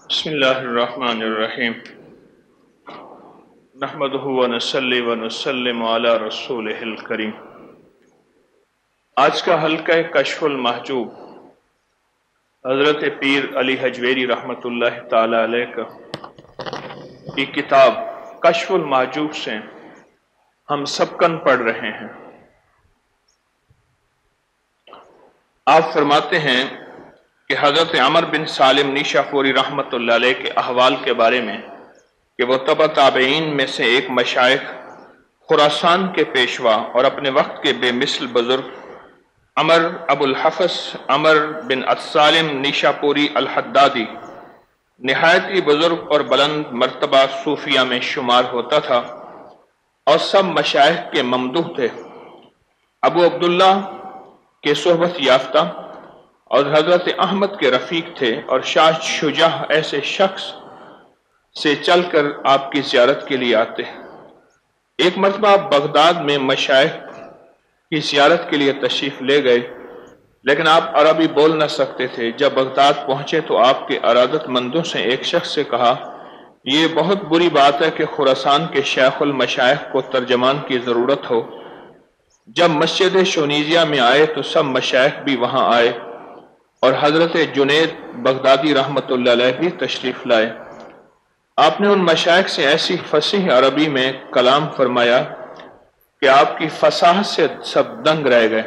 بسم اللہ الرحمن الرحیم نحمدہ ونصلی ونسلم علی رسولہ الکریم۔ آج کا حلقہ کشف المحجوب حضرت پیر علی حجویری رحمۃ اللہ تعالی علیہ کی کتاب کشف المحجوب سے ہم سبقاً پڑھ رہے ہیں۔ آپ فرماتے ہیں کہ حضرت عمر بن سالم نیشاپوری رحمۃ اللہ علیہ کے احوال کے بارے میں کہ وہ تبع تابعین میں سے ایک مشائخ خراسان کے پیشوا اور اپنے وقت کے بے مثل بزرگ عمر ابو الحفظ عمر بن سالم نیشاپوری الحدادی نہایت ہی بزرگ اور بلند مرتبہ صوفیہ میں شمار ہوتا تھا اور سب مشائخ کے ممدوح تھے۔ ابو عبداللہ کے صحبت یافتہ اور حضرت احمد کے رفیق تھے، اور شاہ شجاع ایسے شخص سے چل کر آپ کی زیارت کے لیے آتے۔ ایک مرتبہ آپ بغداد میں مشائخ کی زیارت کے لیے تشریف لے گئے، لیکن آپ عربی بول نہ سکتے تھے۔ جب بغداد پہنچے تو آپ کے عرادت مندوں سے ایک شخص سے کہا، یہ بہت بری بات ہے کہ خراسان کے شیخ المشائخ کو ترجمان کی ضرورت ہو۔ جب مسجد شونیزیہ میں آئے تو سب مشائخ بھی وہاں آئے، اور حضرت جنید بغدادی رحمۃ اللہ علیہ بھی تشریف لائے۔ آپ نے ان مشائخ سے ایسی فصیح عربی میں کلام فرمایا کہ آپ کی فصاحت سے سب دنگ رہ گئے۔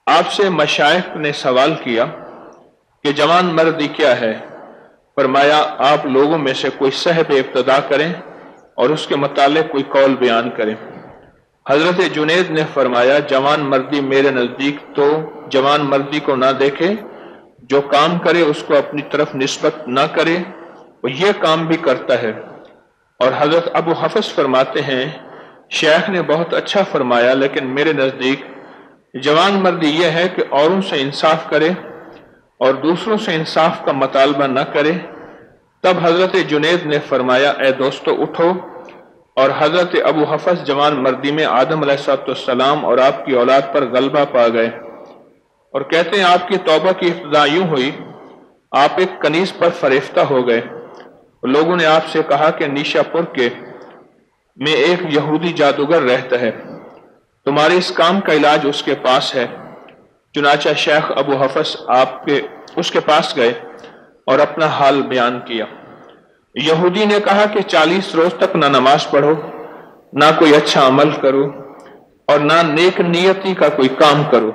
آپ سے مشائخ نے سوال کیا کہ جوان مردی کیا ہے؟ فرمایا، آپ لوگوں میں سے کوئی صاحب ابتدا کریں اور اس کے متعلق کوئی قول بیان کریں۔ حضرت جنید نے فرمایا، جوان مردی میرے نزدیک تو جوان مردی کو نہ دیکھے، جو کام کرے اس کو اپنی طرف نسبت نہ کرے، وہ یہ کام بھی کرتا ہے۔ اور حضرت ابو حفظ فرماتے ہیں، شیخ نے بہت اچھا فرمایا، لیکن میرے نزدیک جوان مردی یہ ہے کہ اوروں سے انصاف کرے اور دوسروں سے انصاف کا مطالبہ نہ کرے۔ تب حضرت جنید نے فرمایا، اے دوستو اٹھو، اور حضرت ابو حفظ جوان مردی میں آدم علیہ السلام اور آپ کی اولاد پر غلبہ پا گئے، اور کہتے ہیں آپ کی توبہ کی ابتدا یوں ہوئی، آپ ایک کنیز پر فریفتہ ہو گئے۔ لوگوں نے آپ سے کہا کہ نیشاپور میں ایک یہودی جادوگر رہتا ہے، تمہارے اس کام کا علاج اس کے پاس ہے۔ چنانچہ شیخ ابو حفظ اس کے پاس گئے اور اپنا حال بیان کیا۔ یہودی نے کہا کہ 40 روز تک نہ نماز پڑھو، نہ کوئی اچھا عمل کرو، اور نہ نیک نیتی کا کوئی کام کرو،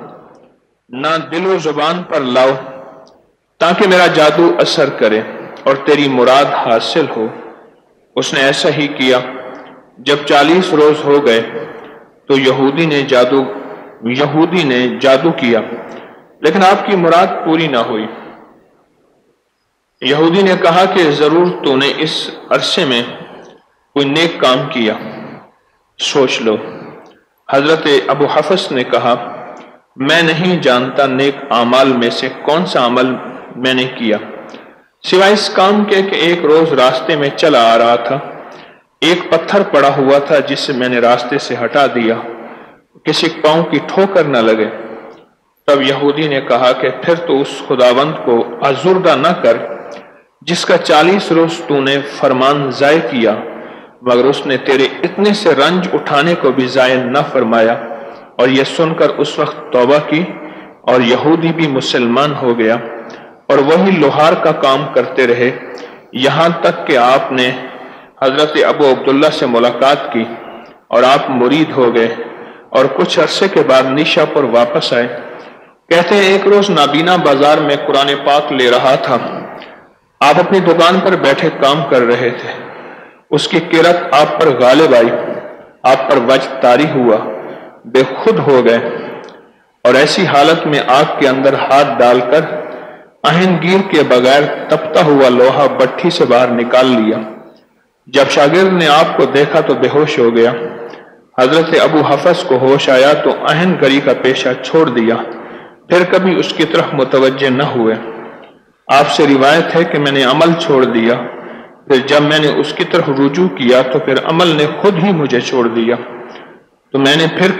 نہ دل و زبان پر لاؤ، تاکہ میرا جادو اثر کرے اور تیری مراد حاصل ہو۔ اس نے ایسا ہی کیا۔ جب 40 روز ہو گئے تو یہودی نے جادو کیا، لیکن آپ کی مراد پوری نہ ہوئی۔ یہودی نے کہا کہ ضرور تو نے اس عرصے میں کوئی نیک کام کیا، سوچ لو۔ حضرت ابو حفظ نے کہا، میں نہیں جانتا نیک اعمال میں سے کون سا عمل میں نے کیا، سوائے اس کام کے کہ ایک روز راستے میں چلا آ رہا تھا، ایک پتھر پڑا ہوا تھا جسے میں نے راستے سے ہٹا دیا، کسی پاؤں کی ٹھوکر نہ لگے۔ تب یہودی نے کہا کہ پھر تو اس خداوند کو ازردہ نہ کر جس کا 40 روز تو نے فرمان ضائع کیا، مگر اس نے تیرے اتنے سے رنج اٹھانے کو بھی ضائع نہ فرمایا۔ اور یہ سن کر اس وقت توبہ کی، اور یہودی بھی مسلمان ہو گیا، اور وہی لوہار کا کام کرتے رہے، یہاں تک کہ آپ نے حضرت ابو عبداللہ سے ملاقات کی اور آپ مرید ہو گئے، اور کچھ عرصے کے بعد نیشاپور واپس آئے۔ کہتے ہیں ایک روز نابینا بازار میں قرآن پاک لے رہا تھا، آپ اپنی دکان پر بیٹھے کام کر رہے تھے، اس کی کرت آپ پر غالب آئی، آپ پر وجد طاری ہوا، بے خود ہو گئے، اور ایسی حالت میں آگ کے اندر ہاتھ ڈال کر آہن گیر کے بغیر تپتا ہوا لوہا بٹھی سے باہر نکال لیا۔ جب شاگرد نے آپ کو دیکھا تو بے ہوش ہو گیا۔ حضرت ابو حفظ کو ہوش آیا تو آہن گری کا پیشہ چھوڑ دیا، پھر کبھی اس کی طرف متوجہ نہ ہوئے۔ آپ سے روایت ہے کہ میں نے عمل چھوڑ دیا، پھر جب میں نے اس کی طرف رجوع کیا تو پھر عمل نے خود ہی مجھے چھوڑ دیا، تو میں نے پھر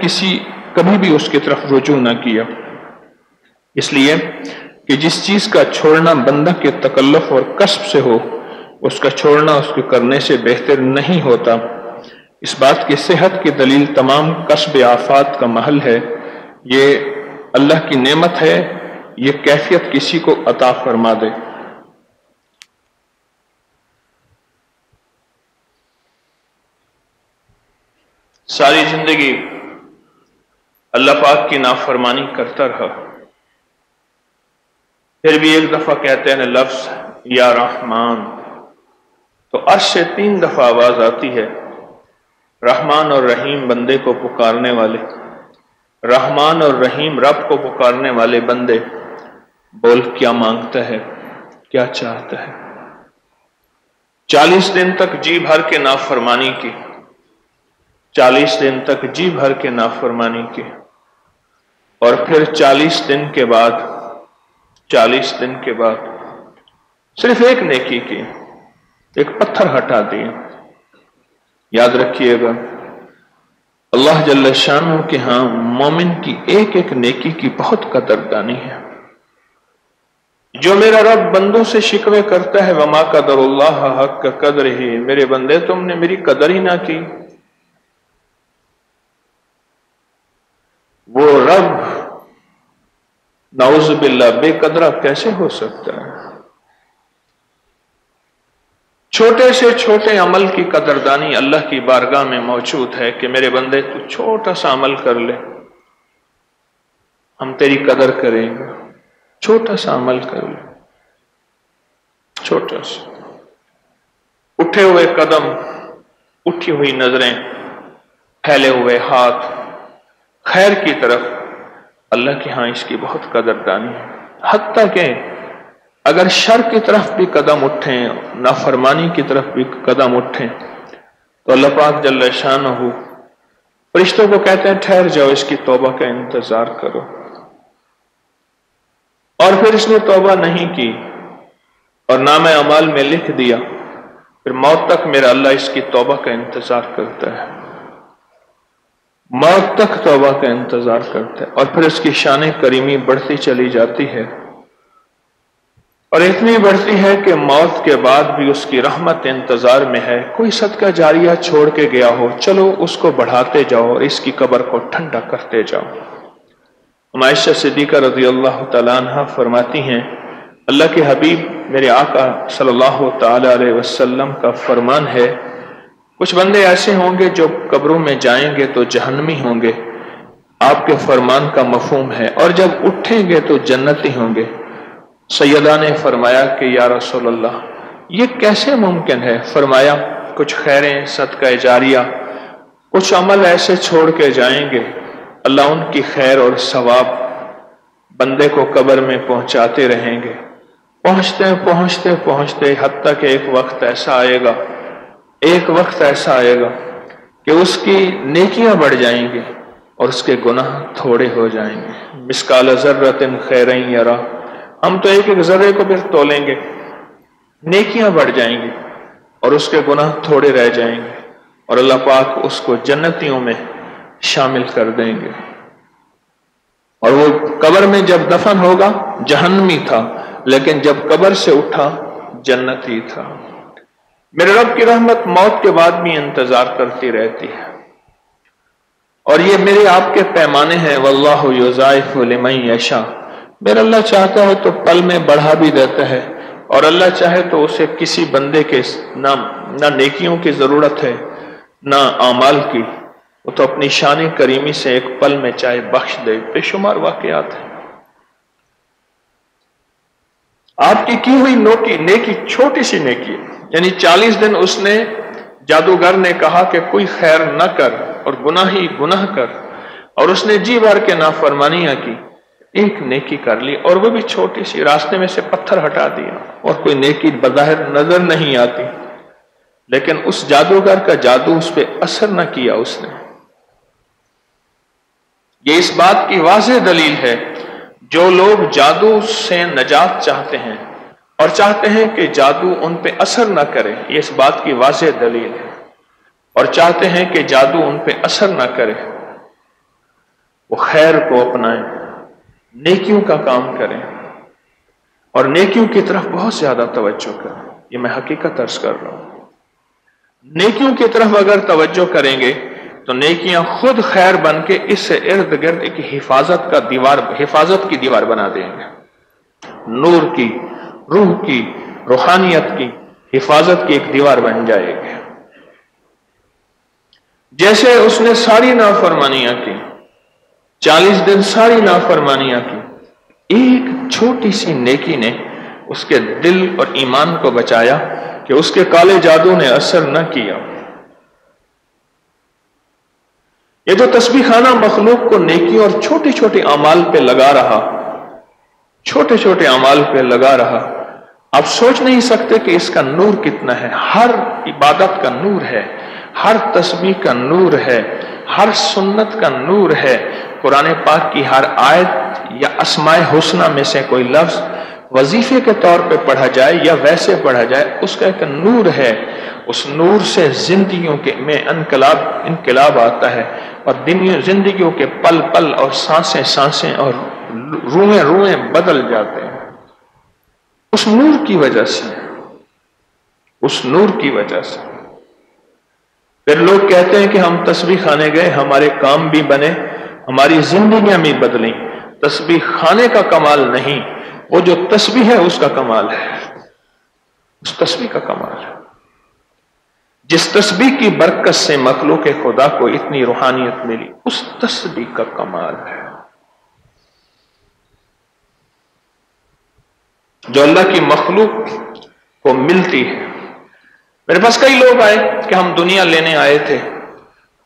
کبھی بھی اس کی طرف رجوع نہ کیا۔ اس لیے کہ جس چیز کا چھوڑنا بندہ کے تکلف اور کسب سے ہو اس کا چھوڑنا اس کو کرنے سے بہتر نہیں ہوتا۔ اس بات کی صحت کی دلیل تمام کسب آفات کا محل ہے۔ یہ اللہ کی نعمت ہے، یہ کیفیت کسی کو عطا فرما دے۔ ساری زندگی اللہ پاک کی نافرمانی کرتا رہا، پھر بھی ایک دفعہ کہتے ہیں لفظ یا رحمان تو عرش سے 3 دفعہ آواز آتی ہے، رحمان اور رحیم بندے کو پکارنے والے، رحمان اور رحیم رب کو پکارنے والے بندے، بول کیا مانگتا ہے، کیا چاہتا ہے۔ 40 دن تک جی بھر کے نافرمانی کی، 40 دن تک جی بھر کے نافرمانی کی، اور پھر 40 دن کے بعد صرف ایک نیکی کی، ایک پتھر ہٹا دیے۔ یاد رکھیے گا اللہ جل شانہ کے ہاں مومن کی ایک ایک نیکی کی بہت قدردانی ہے۔ جو میرا رب بندوں سے شکوے کرتا ہے وما قدر اللہ حق قدرہ، میرے بندے تم نے میری قدر ہی نہ کی، وہ رب نعوذ باللہ بے قدرہ کیسے ہو سکتا ہے؟ چھوٹے سے چھوٹے عمل کی قدردانی اللہ کی بارگاہ میں موجود ہے کہ میرے بندے تو چھوٹا سا عمل کر لے، ہم تیری قدر کریں گے۔ چھوٹا سا عمل کر لے، چھوٹا سا، اٹھے ہوئے قدم، اٹھی ہوئی نظریں، پھیلے ہوئے ہاتھ خیر کی طرف، اللہ کے ہاں اس کی بہت قدردانی ہے۔ حتیٰ کہ اگر شر کی طرف بھی قدم اٹھیں، نافرمانی کی طرف بھی قدم اٹھیں، تو اللہ پاک جل شانہ فرشتوں کو کہتے ہیں ٹھہر جاؤ، اس کی توبہ کا انتظار کرو۔ اور پھر اس نے توبہ نہیں کی اور نامہ اعمال میں لکھ دیا، پھر موت تک میرا اللہ اس کی توبہ کا انتظار کرتا ہے، موت تک توبہ کا انتظار کرتا ہے، اور پھر اس کی شان کریمی بڑھتی چلی جاتی ہے، اور اتنی بڑھتی ہے کہ موت کے بعد بھی اس کی رحمت انتظار میں ہے۔ کوئی صدقہ جاریہ چھوڑ کے گیا ہو، چلو اس کو بڑھاتے جاؤ اور اس کی قبر کو ٹھنڈا کرتے جاؤ۔ عائشہ صدیقہ رضی اللہ تعالیٰ عنہ فرماتی ہیں اللہ کے حبیب میرے آقا صلی اللہ تعالی علیہ وسلم کا فرمان ہے، کچھ بندے ایسے ہوں گے جو قبروں میں جائیں گے تو جہنمی ہوں گے، آپ کے فرمان کا مفہوم ہے، اور جب اٹھیں گے تو جنتی ہوں گے۔ سیدہ نے فرمایا کہ یا رسول اللہ یہ کیسے ممکن ہے؟ فرمایا کچھ خیریں، صدقہ جاریہ، کچھ عمل ایسے چھوڑ کے جائیں گے، اللہ ان کی خیر اور ثواب بندے کو قبر میں پہنچاتے رہیں گے، پہنچتے حتیٰ کہ ایک وقت ایسا آئے گا کہ اس کی نیکیاں بڑھ جائیں گی اور اس کے گناہ تھوڑے ہو جائیں گے۔ مثقال ذرۃ خیرا یرا، ہم تو ایک ایک ذرے کو پھر تولیں گے، نیکیاں بڑھ جائیں گی اور اس کے گناہ تھوڑے رہ جائیں گے، اور اللہ پاک اس کو جنتیوں میں شامل کر دیں گے، اور وہ قبر میں جب دفن ہوگا جہنمی تھا، لیکن جب قبر سے اٹھا جنتی تھا۔ میرے رب کی رحمت موت کے بعد بھی انتظار کرتی رہتی ہے، اور یہ میرے آپ کے پیمانے ہیں، واللہ یضاعف لمن یشاء، میرا اللہ چاہتا ہے تو پل میں بڑھا بھی دیتا ہے، اور اللہ چاہے تو اسے کسی بندے کے نہ نیکیوں کی ضرورت ہے نہ اعمال کی، وہ تو اپنی شان کریمی سے ایک پل میں چاہے بخش دے۔ بے شمار واقعات ہیں۔ آپ کی ہوئی نیکی چھوٹی سی نیکی، یعنی 40 دن اس نے، جادوگر نے کہا کہ کوئی خیر نہ کر اور گناہ ہی گناہ کر، اور اس نے جی بھر کے نافرمانیاں کی، ایک نیکی کر لی، اور وہ بھی چھوٹی سی، راستے میں سے پتھر ہٹا دیا، اور کوئی نیکی بظاہر نظر نہیں آتی، لیکن اس جادوگر کا جادو اس پہ اثر نہ کیا اس نے۔ یہ اس بات کی واضح دلیل ہے جو لوگ جادو سے نجات چاہتے ہیں اور چاہتے ہیں کہ جادو ان پہ اثر نہ کرے، یہ اس بات کی واضح دلیل ہے، اور چاہتے ہیں کہ جادو ان پہ اثر نہ کرے، وہ خیر کو اپنائیں، نیکیوں کا کام کریں، اور نیکیوں کی طرف بہت زیادہ توجہ کریں. یہ میں حقیقت عرض کر رہا ہوں. نیکیوں کی طرف اگر توجہ کریں گے تو نیکیاں خود خیر بن کے اس سے ارد گرد ایک حفاظت کی دیوار بنا دیں گے. نور کی، روح کی، روحانیت کی حفاظت کی ایک دیوار بن جائے گی. جیسے اس نے ساری نافرمانیاں کی، 40 دن ساری نافرمانیاں کی، ایک چھوٹی سی نیکی نے اس کے دل اور ایمان کو بچایا کہ اس کے کالے جادو نے اثر نہ کیا. یہ جو تسبیح خانہ مخلوق کو نیکی اور چھوٹے چھوٹے اعمال پہ لگا رہا، چھوٹے چھوٹے اعمال پہ لگا رہا، آپ سوچ نہیں سکتے کہ اس کا نور کتنا ہے. ہر عبادت کا نور ہے، ہر تسبیح کا نور ہے، ہر سنت کا نور ہے. قرآن پاک کی ہر آیت یا اسماء حسنہ میں سے کوئی لفظ وظیفے کے طور پہ پڑھا جائے یا ویسے پڑھا جائے، اس کا ایک نور ہے. اس نور سے زندگیوں کے میں انقلاب آتا ہے، اور زندگیوں کے پل پل اور سانسیں اور روئیں بدل جاتے ہیں اس نور کی وجہ سے. اس نور کی وجہ سے پھر لوگ کہتے ہیں کہ ہم تسبیح خانے گئے، ہمارے کام بھی بنے، ہماری زندگیاں بھی بدلیں. تسبیح خانے کا کمال نہیں، وہ جو تسبیح ہے اس کا کمال ہے. اس تسبیح کا کمال ہے جس تسبیح کی برکت سے مخلوق خدا کو اتنی روحانیت ملی، اس تسبیح کا کمال ہے جو اللہ کی مخلوق کو ملتی ہے. میرے پاس کئی لوگ آئے کہ ہم دنیا لینے آئے تھے،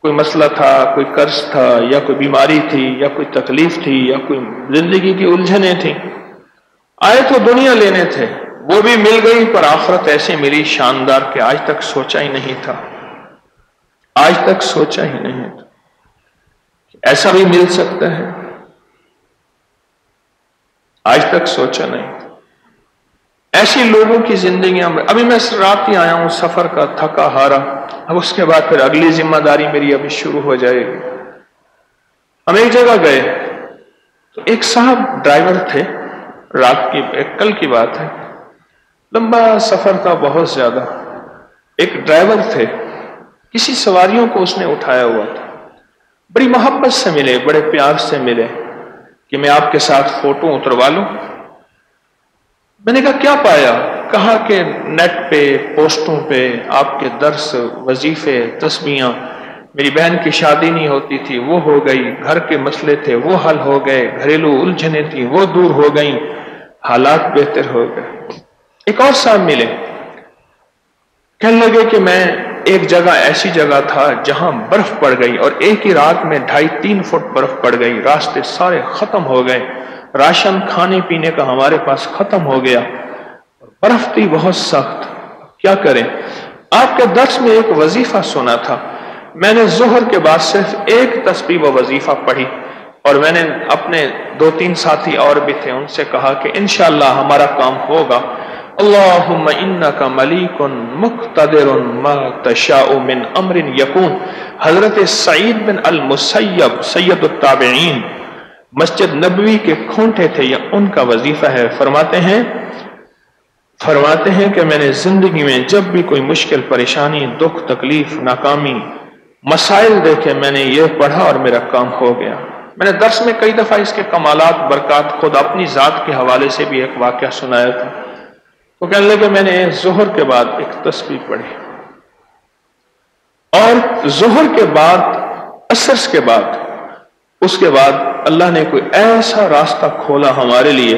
کوئی مسئلہ تھا، کوئی قرض تھا، یا کوئی بیماری تھی، یا کوئی تکلیف تھی، یا کوئی زندگی کی الجھنیں تھیں. آئے تو دنیا لینے تھے، وہ بھی مل گئی، پر آخرت ایسی ملی شاندار کہ آج تک سوچا ہی نہیں تھا. آج تک سوچا ہی نہیں تھا ایسا بھی مل سکتا ہے. آج تک سوچا نہیں. ایسی لوگوں کی زندگیاں میں ابھی میں رات ہی آیا ہوں سفر کا، تھکا ہارا. اب اس کے بعد پھر اگلی ذمہ داری میری ابھی شروع ہو جائے گی. ہم ایک جگہ گئے تو ایک صاحب ڈرائیور تھے، رات کی کل کی بات ہے، لمبا سفر تھا بہت زیادہ. ایک ڈرائیور تھے، کسی سواریوں کو اس نے اٹھایا ہوا تھا. بڑی محبت سے ملے، بڑے پیار سے ملے کہ میں آپ کے ساتھ فوٹو اتروا لوں. میں نے کہا کیا پایا؟ کہا کہ نیٹ پہ، پوسٹوں پہ آپ کے درس، وظیفے، تسبیحاں، میری بہن کی شادی نہیں ہوتی تھی وہ ہو گئی، گھر کے مسئلے تھے وہ حل ہو گئے، گھریلو الجھنیں تھیں وہ دور ہو گئیں، حالات بہتر ہو گئے. ایک اور صاحب ملے، کہنے لگے کہ میں ایک جگہ ایسی جگہ تھا جہاں برف پڑ گئی، اور ایک ہی رات میں 2.5-3 فٹ برف پڑ گئی، راستے سارے ختم ہو گئے، راشن کھانے پینے کا ہمارے پاس ختم ہو گیا، برف تھی بہت سخت، کیا کریں؟ آپ کے درس میں ایک وظیفہ سنا تھا، میں نے ظہر کے بعد صرف ایک تسبیح و وظیفہ پڑھی، اور میں نے اپنے 2-3 ساتھی اور بھی تھے ان سے کہا کہ انشاءاللہ ہمارا کام ہوگا. اللہم انکا ملیک مقتدر ما تشاء من امر یکون. حضرت سعید بن المسیب سید التابعین مسجد نبوی کے کھونٹے تھے، یا ان کا وظیفہ ہے. فرماتے ہیں کہ میں نے زندگی میں جب بھی کوئی مشکل، پریشانی، دکھ، تکلیف، ناکامی، مسائل دیکھے، میں نے یہ پڑھا اور میرا کام ہو گیا. میں نے درس میں کئی دفعہ اس کے کمالات، برکات خود اپنی ذات کے حوالے سے بھی ایک واقعہ سنایا تھا. تو کہنے لگے میں نے ظہر کے بعد ایک تسبیح پڑھی، اور ظہر کے بعد، عصر کے بعد، اس کے بعد اللہ نے کوئی ایسا راستہ کھولا ہمارے لیے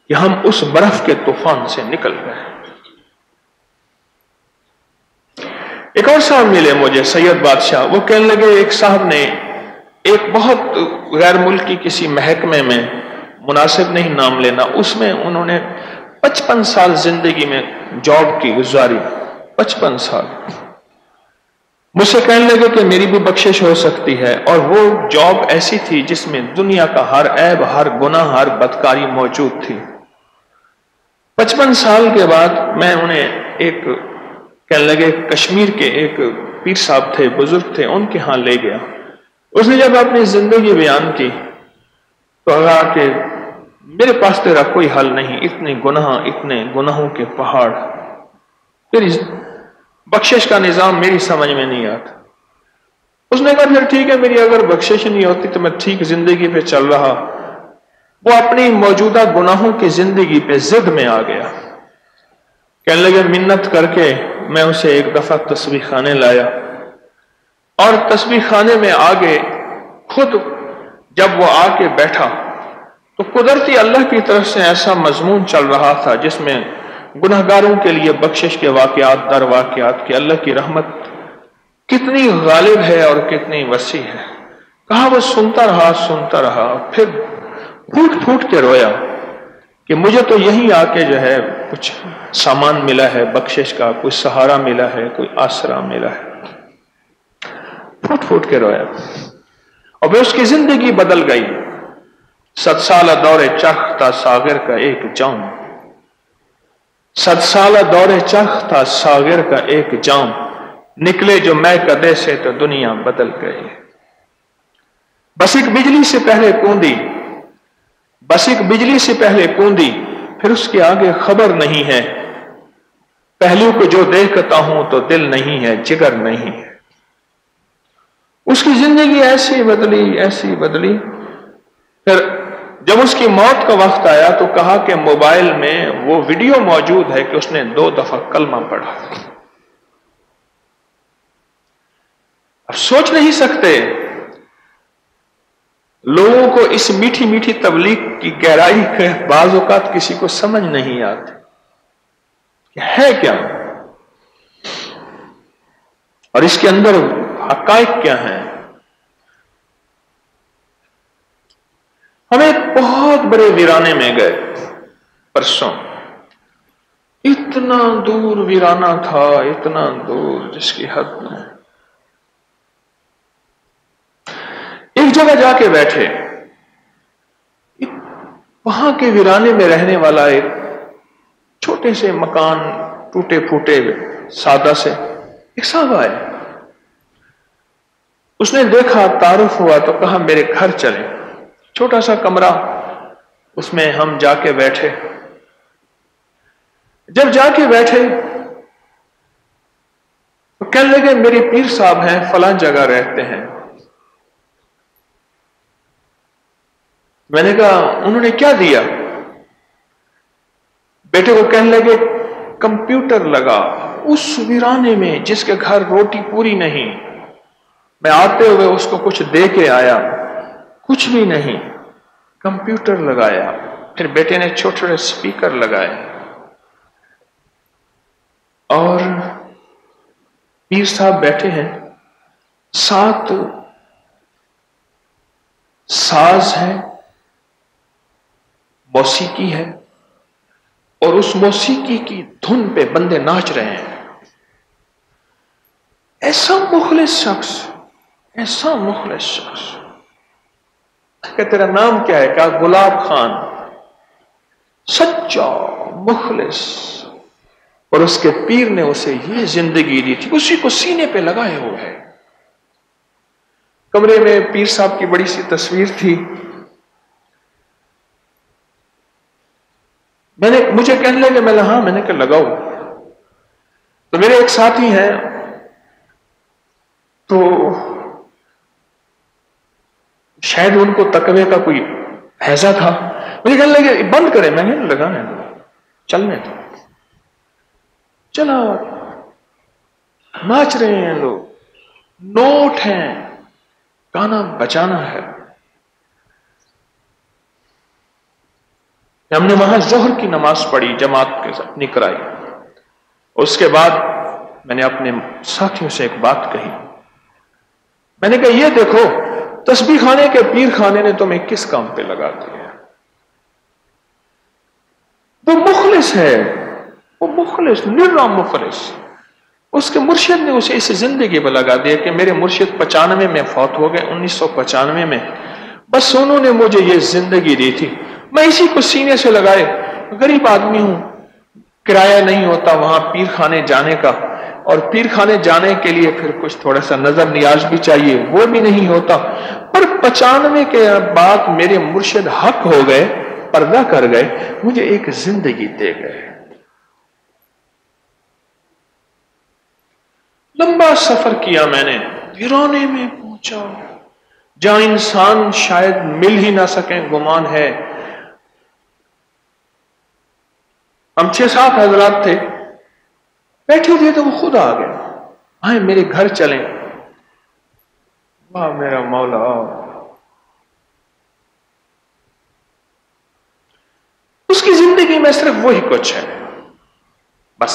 کہ ہم اس برف کے طوفان سے نکل گئے. ایک اور صاحب ملے مجھے، سید بادشاہ، وہ کہنے لگے ایک صاحب نے ایک بہت غیر ملکی کسی محکمے میں، مناسب نہیں نام لینا، اس میں انہوں نے 55 سال زندگی میں جاب کی گزاری، 55 سال. مجھ سے کہنے لگے کہ میری بھی بخشش ہو سکتی ہے، اور وہ جاب ایسی تھی جس میں دنیا کا ہر عیب، ہر گناہ، ہر بدکاری موجود تھی. 55 سال کے بعد میں انہیں ایک کہنے لگے کشمیر کے ایک پیر صاحب تھے، بزرگ تھے، ان کے ہاں لے گیا. اس نے جب اپنی زندگی بیان کی تو کہا کہ میرے پاس تیرا کوئی حل نہیں، اتنے گناہوں کے پہاڑ، تیری بخشش کا نظام میری سمجھ میں نہیں آتا۔ اس نے کہا پھر ٹھیک ہے، میری اگر بخشش نہیں ہوتی تو میں ٹھیک زندگی پہ چل رہا۔ وہ اپنی موجودہ گناہوں کی زندگی پہ ضد میں آ گیا، کہنے لگے منت کر کے میں اسے ایک دفعہ تسبیح خانے لایا، اور تسبیح خانے میں آگے خود جب وہ آ کے بیٹھا تو قدرتی اللہ کی طرف سے ایسا مضمون چل رہا تھا جس میں گناہگاروں کے لیے بخشش کے واقعات در واقعات، کہ اللہ کی رحمت کتنی غالب ہے اور کتنی وسیع ہے۔ کہا وہ سنتا رہا، پھر پھوٹ پھوٹ کے رویا کہ مجھے تو یہیں آ کے جو ہے کچھ سامان ملا ہے بخشش کا، کوئی سہارا ملا ہے، کوئی آسرا ملا ہے۔ پھوٹ پھوٹ کے رویا، اور پھر اس کی زندگی بدل گئی۔ 7 سالہ دور چرخ تھا ساغر کا ایک جام، 7 سالہ دور چرخ تھا ساغر کا ایک جام، نکلے جو میں کدے سے تو دنیا بدل گئی۔ بس ایک بجلی سے پہلے کوندی، بس ایک بجلی سے پہلے کوندی، پھر اس کے آگے خبر نہیں ہے، پہلو کو جو دیکھتا ہوں تو دل نہیں ہے، جگر نہیں ہے۔ اس کی زندگی ایسی بدلی۔ پھر جب اس کی موت کا وقت آیا تو کہا کہ موبائل میں وہ ویڈیو موجود ہے کہ اس نے 2 دفعہ کلمہ پڑھا۔ اب سوچ نہیں سکتے لوگوں کو اس میٹھی میٹھی تبلیغ کی گہرائی کے بعض اوقات کسی کو سمجھ نہیں آتی کہ ہے کیا، اور اس کے اندر حقائق کیا ہیں۔ ہم ایک بہت بڑے ویرانے میں گئے پرسوں، اتنا دور ویرانہ تھا، اتنا دور جس کی حد نہیں۔ ایک جگہ جا کے بیٹھے، وہاں کے ویرانے میں رہنے والا ایک چھوٹے سے مکان، ٹوٹے پھوٹے سادہ سے ایک صاحب آئے۔ اس نے دیکھا، تعارف ہوا تو کہا میرے گھر چلیں۔ چھوٹا سا کمرہ، اس میں ہم جا کے بیٹھے۔ جب جا کے بیٹھے تو کہنے لگے میری پیر صاحب ہیں، فلاں جگہ رہتے ہیں۔ میں نے کہا انہوں نے کیا دیا؟ بیٹے کو کہنے لگے کمپیوٹر لگا اس ویرانے میں جس کے گھر روٹی پوری نہیں، میں آتے ہوئے اس کو کچھ دے کے آیا، کچھ بھی نہیں، کمپیوٹر لگایا۔ پھر بیٹے نے چھوٹے چھوٹے سپیکر لگائے، اور پیر صاحب بیٹھے ہیں، 7 ساز ہیں، موسیقی ہے، اور اس موسیقی کی دھن پہ بندے ناچ رہے ہیں۔ ایسا مخلص شخص کہ تیرا نام کیا ہے؟ کہا گلاب خان۔ سچا مخلص، اور اس کے پیر نے اسے یہ زندگی دی تھی، اسی کو سینے پہ لگائے ہوئے ہے۔ کمرے میں پیر صاحب کی بڑی سی تصویر تھی۔ مجھے کہنے لگے، میں نے کہا لگاؤ۔ تو میرے ایک ساتھی ہیں، تو شاید ان کو تقوی کا کوئی حیضہ تھا، مجھے کہنے لگے بند کرے۔ میں نے لگانے دو، چلنے دو۔ چلا، ناچ رہے ہیں لوگ، نوٹ ہیں، گانا بجانا ہے۔ ہم نے وہاں ظہر کی نماز پڑھی، جماعت کے ساتھ اپنی کرائی۔ اس کے بعد میں نے اپنے ساتھیوں سے ایک بات کہی، میں نے کہا یہ دیکھو تسبیح خانے کے پیر خانے نے تمہیں کس کام پہ لگا دیا۔ وہ مخلص ہے، وہ مخلص، نرا مخلص۔ اس کے مرشد نے اسے اس زندگی پہ لگا دیا کہ میرے مرشد 95 میں فوت ہو گئے، 1995 میں، بس انہوں نے مجھے یہ زندگی دی تھی، میں اسی کو سینے سے لگائے۔ غریب آدمی ہوں، کرایہ نہیں ہوتا وہاں پیر خانے جانے کا، اور پیر خانے جانے کے لیے پھر کچھ تھوڑا سا نظر نیاز بھی چاہیے، وہ بھی نہیں ہوتا۔ پر 95 کے بعد میرے مرشد حق ہو گئے، پردہ کر گئے، مجھے ایک زندگی دے گئے۔ لمبا سفر کیا میں نے، ویرانے میں پہنچا جہاں انسان شاید مل ہی نہ سکیں، گمان ہے۔ ہم 6-7 حضرات تھے، بیٹھے تھے تو وہ خود آ گئے، آئے میرے گھر چلیں۔ واہ میرا مولا، اس کی زندگی میں صرف وہی کچھ ہے، بس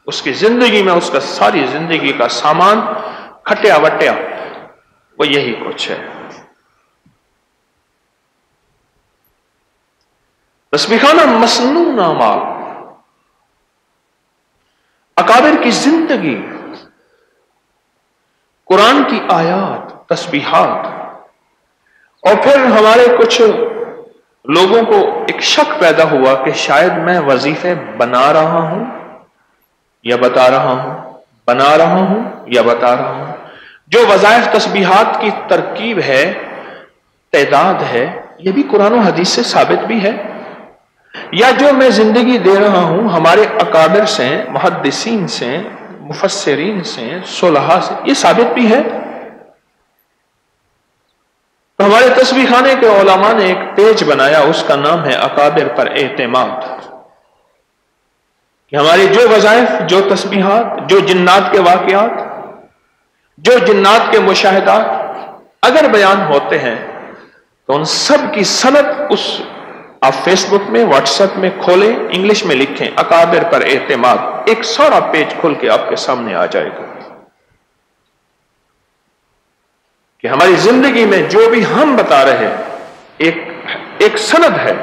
اس کی زندگی میں اس کا ساری زندگی کا سامان کھٹیا وٹیا وہ یہی کچھ ہے۔ تسبیحانہ مسنون اعمال، اکابر کی زندگی، قرآن کی آیات، تسبیحات، اور پھر ہمارے کچھ لوگوں کو ایک شک پیدا ہوا کہ شاید میں وظیفے بنا رہا ہوں یا بتا رہا ہوں، بنا رہا ہوں یا بتا رہا ہوں۔ جو وظائف تسبیحات کی ترکیب ہے، تعداد ہے، یہ بھی قرآن و حدیث سے ثابت بھی ہے، یا جو میں زندگی دے رہا ہوں ہمارے اکابر سے، محدثین سے، مفسرین سے، صلحاء سے، یہ ثابت بھی ہے۔ تو ہمارے تسبیح خانے کے علماء نے ایک پیج بنایا، اس کا نام ہے اکابر پر اعتماد، کہ ہماری جو وظائف، جو تسبیحات، جو جنات کے واقعات، جو جنات کے مشاہدات اگر بیان ہوتے ہیں تو ان سب کی سند، اس آپ فیس بک میں، واٹس ایپ میں کھولیں، انگلش میں لکھیں اکابر پر اعتماد، ایک سارا پیج کھل کے آپ کے سامنے آ جائے گا کہ ہماری زندگی میں جو بھی ہم بتا رہے ہیں ایک سند ہے،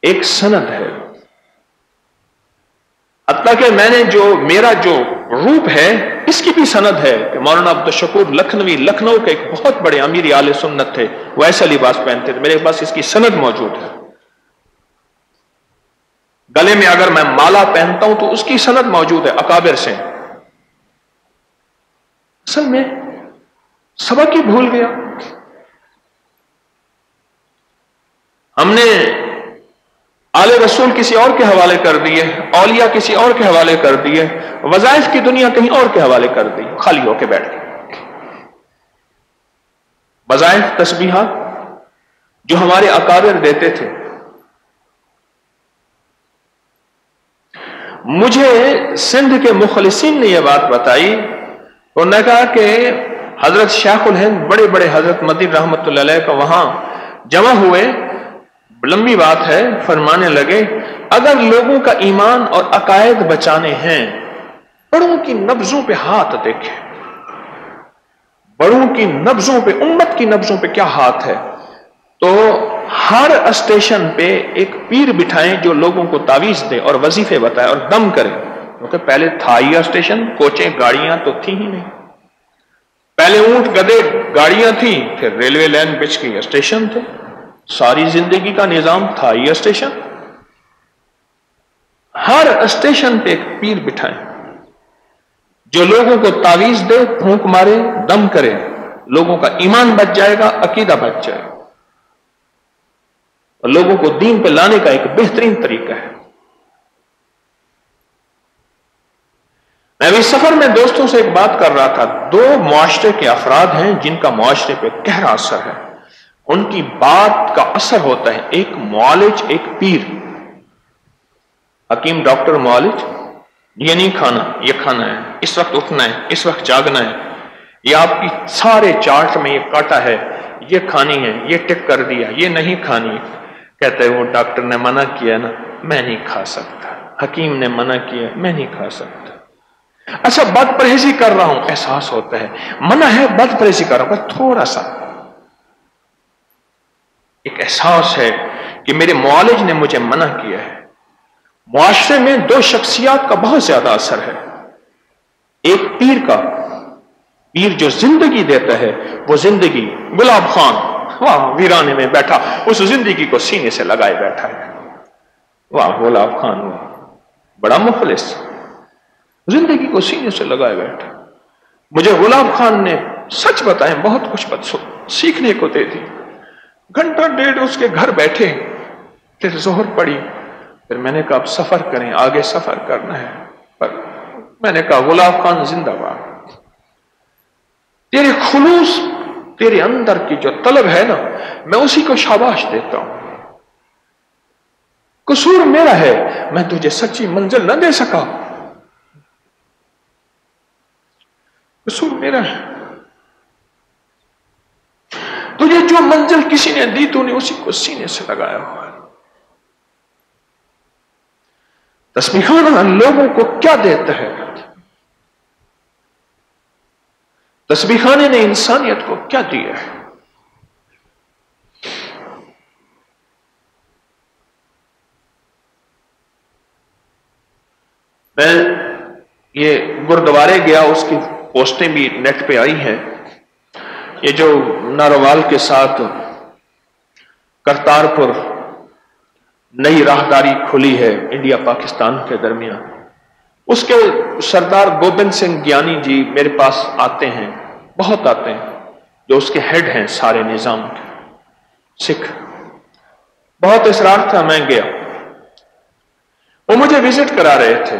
ایک سند ہے۔ حتیٰ کہ میں نے میرا جو روپ ہے اس کی بھی سند ہے کہ مولانا عبدالشکور لکھنوی، لکھنؤ کے ایک بہت بڑے امیر اہل سنت تھے، وہ ایسا لباس پہنتے تھے، میرے پاس اس کی سند موجود ہے۔ گلے میں اگر میں مالا پہنتا ہوں تو اس کی سند موجود ہے اکابر سے۔ اصل میں سبق ہی بھول گیا، ہم نے آل رسول کسی اور کے حوالے کر دیے، اولیاء کسی اور کے حوالے کر دیے، وظائف کی دنیا کہیں اور کے حوالے کر دی، خالی ہو کے بیٹھ گئے۔ وظائف، تسبیحات جو ہمارے اکابر دیتے تھے، مجھے سندھ کے مخلصین نے یہ بات بتائی، انہوں نے کہا کہ حضرت شیخ الہند، بڑے بڑے حضرت مدین رحمت اللہ علیہ کا وہاں جمع ہوئے، لمبی بات ہے، فرمانے لگے اگر لوگوں کا ایمان اور عقائد بچانے ہیں، بڑوں کی نبضوں پہ ہاتھ دیکھیں، بڑوں کی نبضوں پہ، امت کی نبضوں پہ کیا ہاتھ ہے، تو ہر اسٹیشن پہ ایک پیر بٹھائیں جو لوگوں کو تعویذ دے اور وظیفے بتائے اور دم کرے، کیونکہ پہلے تھا ہی اسٹیشن، کوچیں گاڑیاں تو تھی ہی نہیں، پہلے اونٹ گدے گاڑیاں تھیں، پھر ریلوے لائن بچ گئی، اسٹیشن تھے، ساری زندگی کا نظام تھا یہ اسٹیشن۔ ہر اسٹیشن پہ ایک پیر بٹھائیں جو لوگوں کو تعویذ دے، پھونک مارے، دم کرے، لوگوں کا ایمان بچ جائے گا، عقیدہ بچ جائے گا، اور لوگوں کو دین پہ لانے کا ایک بہترین طریقہ ہے۔ میں ابھی سفر میں دوستوں سے ایک بات کر رہا تھا، دو معاشرے کے افراد ہیں جن کا معاشرے پہ گہرا اثر ہے، ان کی بات کا اثر ہوتا ہے، ایک معالج، ایک پیر۔ حکیم ڈاکٹر معالج، یہ نہیں کھانا، یہ کھانا ہے، اس وقت اٹھنا ہے، اس وقت جاگنا ہے، یہ آپ کی سارے چارٹ میں یہ کاٹا ہے، یہ کھانی ہے، یہ ٹک کر دیا، یہ نہیں کھانی۔ کہتے ہیں وہ ڈاکٹر نے منع کیا نا، میں نہیں کھا سکتا، حکیم نے منع کیا، میں نہیں کھا سکتا۔ اچھا بد پرہیزی کر رہا ہوں، احساس ہوتا ہے، منع ہے بد پرہیزی کر رہا ہوں، تھوڑا سا ایک احساس ہے کہ میرے معالج نے مجھے منع کیا ہے۔ معاشرے میں دو شخصیات کا بہت زیادہ اثر ہے، ایک پیر کا، پیر جو زندگی دیتا ہے، وہ زندگی، گلاب خان واہ ویرانے میں بیٹھا، اس زندگی کو سینے سے لگائے بیٹھا ہے، واہ گلاب خان، واہ بڑا مخلص، زندگی کو سینے سے لگائے بیٹھا۔ مجھے گلاب خان نے سچ بتائیں بہت کچھ سیکھنے کو دے دی، گھنٹہ ڈیڑھ اس کے گھر بیٹھے، پھر ظہر پڑی، پھر میں نے کہا اب سفر کریں، آگے سفر کرنا ہے، پر میں نے کہا غلام خان زندہ باد، تیرے خلوص، تیرے اندر کی جو طلب ہے نا، میں اسی کو شاباش دیتا ہوں، قصور میرا ہے، میں تجھے سچی منزل نہ دے سکا، قصور میرا ہے، تجھے جو منزل کسی نے دی تو نے اسی کو سینے سے لگایا ہوا ہے۔ تسبیح خانہ لوگوں کو کیا دیتا ہے؟ تسبیح خانے نے انسانیت کو کیا دیا ہے؟ میں یہ گردوارے گیا، اس کی پوسٹیں بھی نیٹ پہ آئی ہیں، یہ جو ناروال کے ساتھ کرتارپور نئی راہداری کھلی ہے انڈیا پاکستان کے درمیان، اس کے سردار گوبند سنگھ گیانی جی میرے پاس آتے ہیں، بہت آتے ہیں، جو اس کے ہیڈ ہیں سارے نظام کے، سکھ، بہت اصرار تھا، میں گیا، وہ مجھے وزٹ کرا رہے تھے،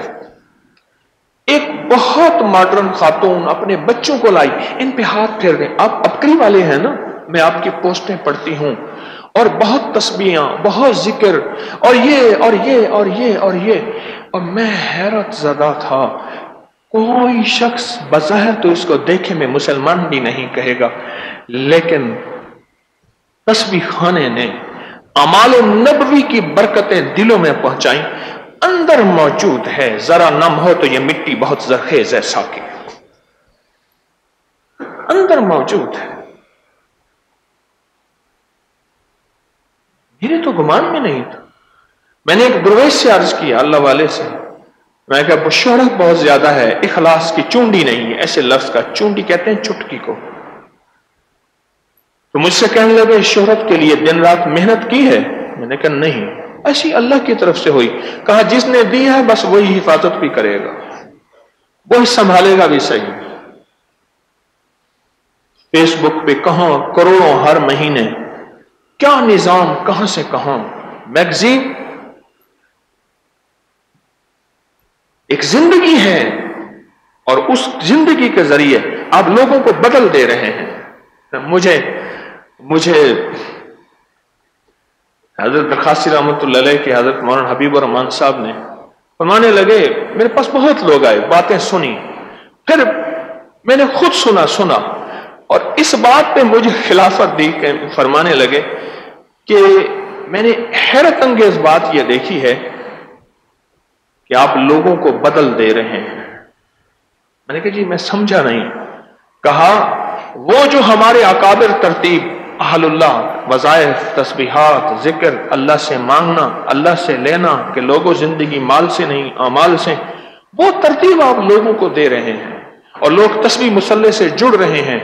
ایک بہت ماڈرن خاتون اپنے بچوں کو لائی، ان پہ ہاتھ پھیر دیں، آپ ابکری والے ہیں نا، میں آپ کی پوسٹیں پڑھتی ہوں، اور بہت تسبیحاں، بہت ذکر، اور یہ اور یہ اور یہ اور یہ، اور میں حیرت زدہ تھا، کوئی شخص بظاہر تو اس کو دیکھے میں مسلمان بھی نہیں کہے گا، لیکن تسبیح خانے نے اعمال نبوی کی برکتیں دلوں میں پہنچائیں، اندر موجود ہے، ذرا نم ہو تو یہ مٹی بہت زرخیز ہے ساقی، اندر موجود ہے، میرے تو گمان میں نہیں تھا۔ میں نے ایک درویش سے عرض کیا، اللہ والے سے، میں کہا وہ شہرت بہت زیادہ ہے، اخلاص کی چونڈی نہیں ہے، ایسے لفظ کا، چونڈی کہتے ہیں چٹکی کو، تو مجھ سے کہنے لگے شہرت کے لیے دن رات محنت کی ہے؟ میں نے کہا نہیں، ایسی اللہ کی طرف سے ہوئی، کہا جس نے دی ہے بس وہی حفاظت بھی کرے گا، وہی سنبھالے گا بھی صحیح۔ فیس بک پہ کہاں کروڑوں ہر مہینے، کیا نظام، کہاں سے کہاں، میگزین، ایک زندگی ہے، اور اس زندگی کے ذریعے آپ لوگوں کو بدل دے رہے ہیں۔ مجھے حضرت درخواسی رحمۃ اللہ علیہ کے حضرت مولانا حبیب الرحمان صاحب نے فرمانے لگے، میرے پاس بہت لوگ آئے، باتیں سنی، پھر میں نے خود سنا، اور اس بات پہ مجھے خلافت دی کہ فرمانے لگے کہ میں نے حیرت انگیز بات یہ دیکھی ہے کہ آپ لوگوں کو بدل دے رہے ہیں۔ میں نے کہا جی میں سمجھا نہیں، کہا وہ جو ہمارے اکابر ترتیب، اہل اللہ، وظائف، تسبیحات، ذکر، اللہ سے مانگنا، اللہ سے لینا، کہ لوگوں زندگی مال سے نہیں اعمال سے، وہ ترتیب آپ لوگوں کو دے رہے ہیں، اور لوگ تسبیح مصلے سے جڑ رہے ہیں،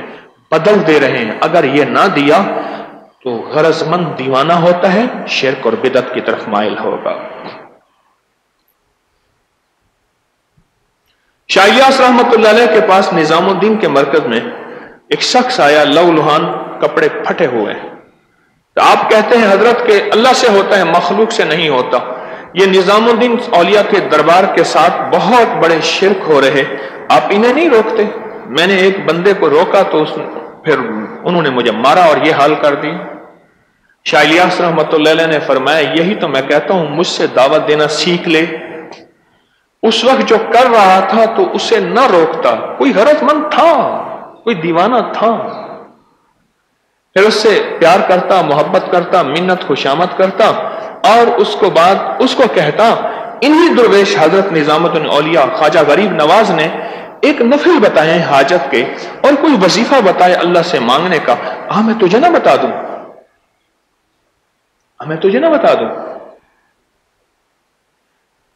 بدل دے رہے ہیں۔ اگر یہ نہ دیا تو غرض مند دیوانہ ہوتا ہے، شرک اور بدعت کی طرف مائل ہوگا۔ شاہ الیاس رحمۃ اللہ علیہ کے پاس نظام الدین کے مرکز میں ایک شخص آیا، لو لہان، کپڑے پھٹے ہوئے، تو آپ کہتے ہیں حضرت کہ اللہ سے ہوتا ہے، مخلوق سے نہیں ہوتا، یہ نظام الدین اولیاء کے دربار کے ساتھ بہت بڑے شرک ہو رہے، آپ انہیں نہیں روکتے؟ میں نے ایک بندے کو روکا تو پھر انہوں نے مجھے مارا اور یہ حال کر دی۔ شاہ الیاس رحمۃ اللہ علیہ نے فرمایا یہی تو میں کہتا ہوں، مجھ سے دعوت دینا سیکھ لے، اس وقت جو کر رہا تھا تو اسے نہ روکتا، کوئی غرض مند تھا، کوئی دیوانہ تھا، پھر اس سے پیار کرتا، محبت کرتا، منت خوشامد کرتا، اور اس کو بعد اس کو کہتا۔ انہی درویش حضرت نظام الدین اولیاء خواجہ غریب نواز نے ایک نفل بتائے حاجت کے، اور کوئی وظیفہ بتائے اللہ سے مانگنے کا، میں تجھے نہ بتا دوں، میں تجھے نہ بتا دوں،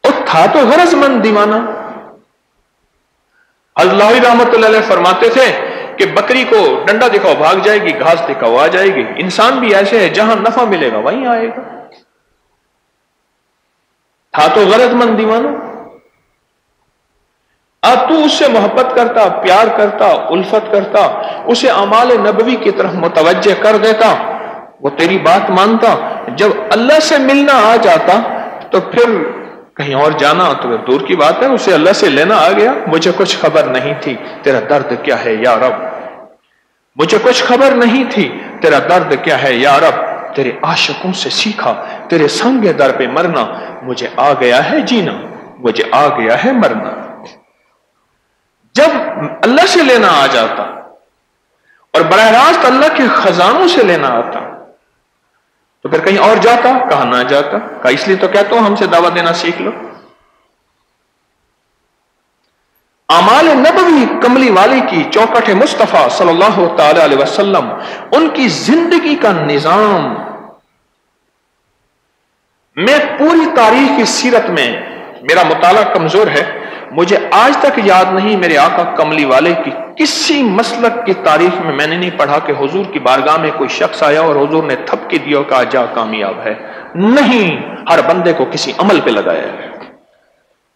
اور تھا تو غرض مند دیوانہ۔ اللہ رحمت اللہ علیہ فرماتے تھے کہ بکری کو ڈنڈا دکھاؤ بھاگ جائے گی، گھاس دکھاؤ آ جائے گی، انسان بھی ایسے ہے، جہاں نفع ملے گا وہیں آئے گا، تھا تو غرض مند دیوانہ۔ اب تو اس سے محبت کرتا، پیار کرتا، الفت کرتا، اسے اعمال نبوی کی طرف متوجہ کر دیتا، وہ تیری بات مانتا، جب اللہ سے ملنا آ جاتا تو پھر کہیں اور جانا تو دور کی بات ہے، اسے اللہ سے لینا آ گیا۔ مجھے کچھ خبر نہیں تھی تیرا درد کیا ہے یا رب، مجھے کچھ خبر نہیں تھی تیرا درد کیا ہے یا رب، تیرے عاشقوں سے سیکھا تیرے سنگ در پہ مرنا، مجھے آ گیا ہے جینا، مجھے آ گیا ہے مرنا۔ جب اللہ سے لینا آ جاتا اور براہ راست اللہ کے خزانوں سے لینا آتا تو پھر کہیں اور جاتا، کہاں نہ جاتا۔ کہا اس لیے تو کہتا ہوں ہم سے دعوت دینا سیکھ لو۔ اعمال نبوی کملی والے کی چوکٹ مصطفیٰ صلی اللہ تعالی علیہ وسلم، ان کی زندگی کا نظام، میں پوری تاریخ کی سیرت میں، میرا مطالعہ کمزور ہے، مجھے آج تک یاد نہیں میرے آقا کملی والے کی کسی مسلک کی تاریخ میں میں نے نہیں پڑھا کہ حضور کی بارگاہ میں کوئی شخص آیا اور حضور نے تھپکی دی اور کہا جا کامیاب ہے۔ نہیں، ہر بندے کو کسی عمل پہ لگایا ہے۔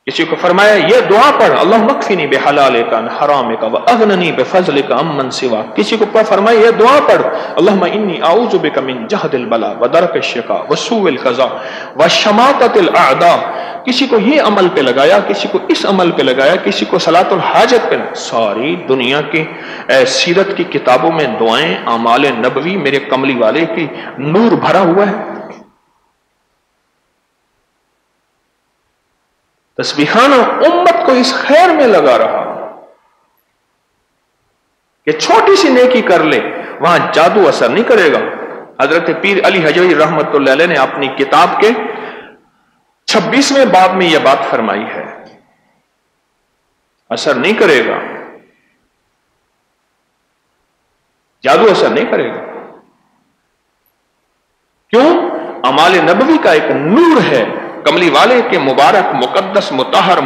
کسی کو فرمایا یہ دعا پڑھ، اللہم اکفنی بحلالک عن حرامک واغننی بفضلک عمن سواک۔ کسی کو فرمایا یہ دعا پڑھ، اللہم انی اعوذ بک من جہد البلاء ودرک الشقاء وسوء القضاء وشماتۃ الاعداء۔ کسی کو یہ عمل پہ لگایا، کسی کو اس عمل پہ لگایا، کسی کو صلاۃ الحاجت پہ لگایا۔ ساری دنیا کی سیرت کی کتابوں میں دعائیں اعمال نبوی میرے کملی والے کی نور بھرا ہوا ہے۔ تسبیحانہ امت کو اس خیر میں لگا رہا کہ چھوٹی سی نیکی کر لے وہاں جادو اثر نہیں کرے گا۔ حضرت پیر علی حجوی رحمت اللہ علیہ نے اپنی کتاب کے 26ویں باب میں یہ بات فرمائی ہے، اثر نہیں کرے گا، جادو اثر نہیں کرے گا۔ کیوں؟ اعمال نبوی کا ایک نور ہے، کملی والے کے مبارک مقدس مطہر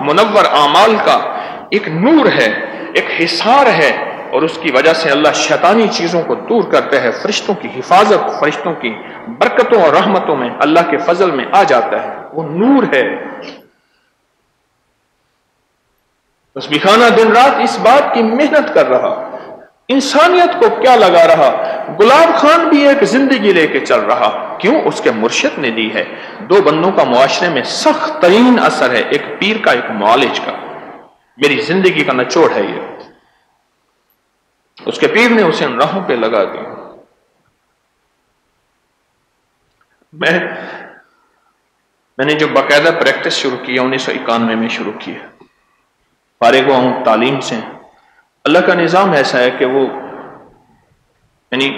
منور اعمال کا ایک نور ہے، ایک حصار ہے، اور اس کی وجہ سے اللہ شیطانی چیزوں کو دور کرتے ہیں، فرشتوں کی حفاظت، فرشتوں کی برکتوں اور رحمتوں میں اللہ کے فضل میں آ جاتا ہے، وہ نور ہے۔ تسبیحانہ دن رات اس بات کی محنت کر رہا، انسانیت کو کیا لگا رہا۔ گلاب خان بھی ایک زندگی لے کے چل رہا، کیوں؟ اس کے مرشد نے دی ہے۔ دو بندوں کا معاشرے میں سخت ترین اثر ہے، ایک پیر کا ایک معالج کا۔ میری زندگی کا نچوڑ ہے یہ۔ اس کے پیر نے اسے ان راہوں پہ لگا دیا۔ میں نے جو باقاعدہ پریکٹس شروع کی ہے 1991 میں شروع کی ہے، فارغ ہوا ہوں تعلیم سے۔ اللہ کا نظام ایسا ہے کہ وہ یعنی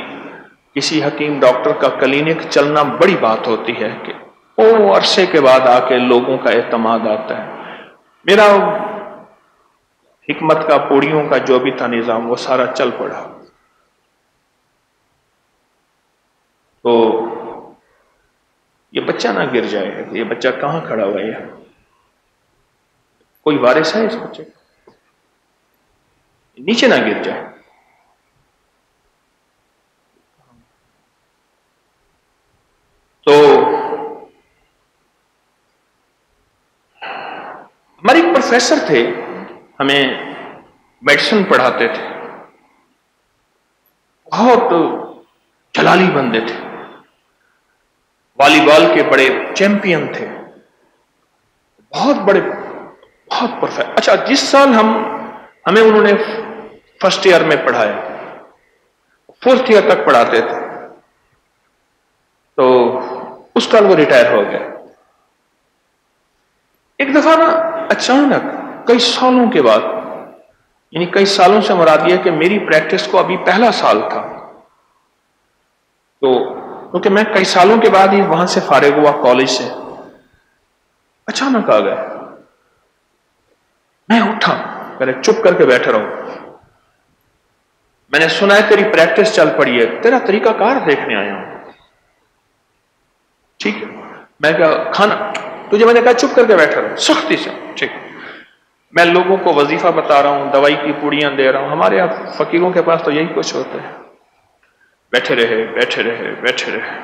کسی حکیم ڈاکٹر کا کلینک چلنا بڑی بات ہوتی ہے کہ وہ عرصے کے بعد آ کے لوگوں کا اعتماد آتا ہے۔ میرا حکمت کا پوڑیوں کا جو بھی تھا نظام وہ سارا چل پڑا۔ تو یہ بچہ نہ گر جائے، یہ بچہ کہاں کھڑا ہوا ہے؟ کوئی وارث ہے اس بچے کا؟ نیچے نہ گر جائے۔ تو ہمارے ایک پروفیسر تھے، ہمیں میڈیسن پڑھاتے تھے، بہت جلالی بندے تھے، والی بال کے بڑے چیمپئن تھے، بہت بڑے، بہت پرفیکٹ۔ اچھا، جس سال ہمیں انہوں نے فرسٹ ایئر میں پڑھایا، 4th ایئر تک پڑھاتے تھے، تو اس سال وہ ریٹائر ہو گئے۔ ایک دفعہ نا اچانک کئی سالوں کے بعد، یعنی کئی سالوں سے مراد یہ کہ میری پریکٹس کو ابھی پہلا سال تھا، تو کیونکہ میں کئی سالوں کے بعد ہی وہاں سے فارغ ہوا کالج سے، اچانک آ گئے۔ میں اٹھا، پہلے چپ کر کے بیٹھے رہو، میں نے سنا ہے تیری پریکٹس چل پڑی ہے، تیرا طریقہ کار دیکھنے آیا ہوں۔ ٹھیک ہے، میں کہا کھانا تجھے، میں نے کہا چپ کر کے بیٹھا رہو، سختی سے۔ ٹھیک، میں لوگوں کو وظیفہ بتا رہا ہوں، دوائی کی پوڑیاں دے رہا ہوں، ہمارے یہاں فقیروں کے پاس تو یہی کچھ ہوتا ہے۔ بیٹھے رہے بیٹھے رہے بیٹھے رہے،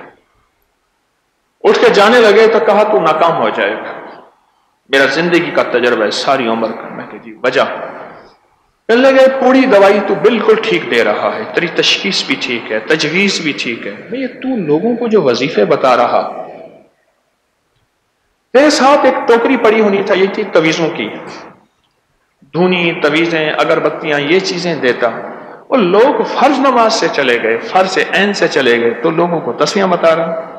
اٹھ کے جانے لگے تو کہا تو ناکام ہو جائے گا، میرا زندگی کا تجربہ ہے ساری عمر کا۔ میں کہ جی وجہ؟ کہنے لگے پوری دوائی تو بالکل ٹھیک دے رہا ہے، تیری تشخیص بھی ٹھیک ہے، تجویز بھی ٹھیک ہے، بھئی تو لوگوں کو جو وظیفے بتا رہا، تیرے ساتھ ایک ٹوکری پڑی ہونی چاہیے تھی تویزوں کی، دھونی، تویزیں، اگربتیاں، یہ چیزیں دیتا، وہ لوگ فرض نماز سے چلے گئے، فرض عین سے چلے گئے، تو لوگوں کو تسبیحاں بتا رہا۔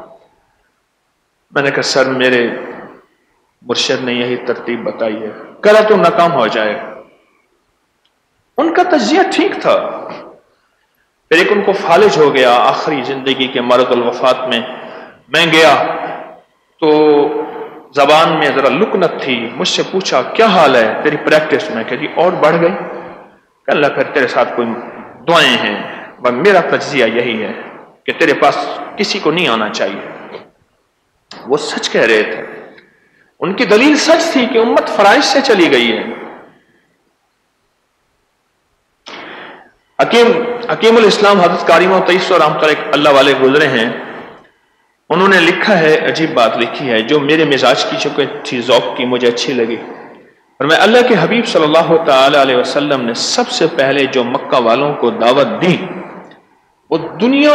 میں نے کہا سر میرے مرشد نے یہی ترتیب بتائی ہے، کرا تو ناکام ہو جائے۔ ان کا تجزیہ ٹھیک تھا، پھر ایک ان کو فالج ہو گیا آخری زندگی کے مرض الوفات میں گیا تو زبان میں ذرا لکنت تھی، مجھ سے پوچھا کیا حال ہے تیری پریکٹس میں، کہ جی اور بڑھ گئی، کہ اللہ پھر تیرے ساتھ کوئی دعائیں ہیں، میرا تجزیہ یہی ہے کہ تیرے پاس کسی کو نہیں آنا چاہیے۔ وہ سچ کہہ رہے تھے، ان کی دلیل سچ تھی کہ امت فرائض سے چلی گئی ہے۔ حکیم الاسلام حضرت کاریمہ تیسو رحمۃ اللہ والے گزرے ہیں، انہوں نے لکھا ہے، عجیب بات لکھی ہے جو میرے مزاج کی چونکہ تھی، ذوق کی، مجھے اچھی لگی، اور میں اللہ کے حبیب صلی اللہ تعالی علیہ وسلم نے سب سے پہلے جو مکہ والوں کو دعوت دی وہ دنیا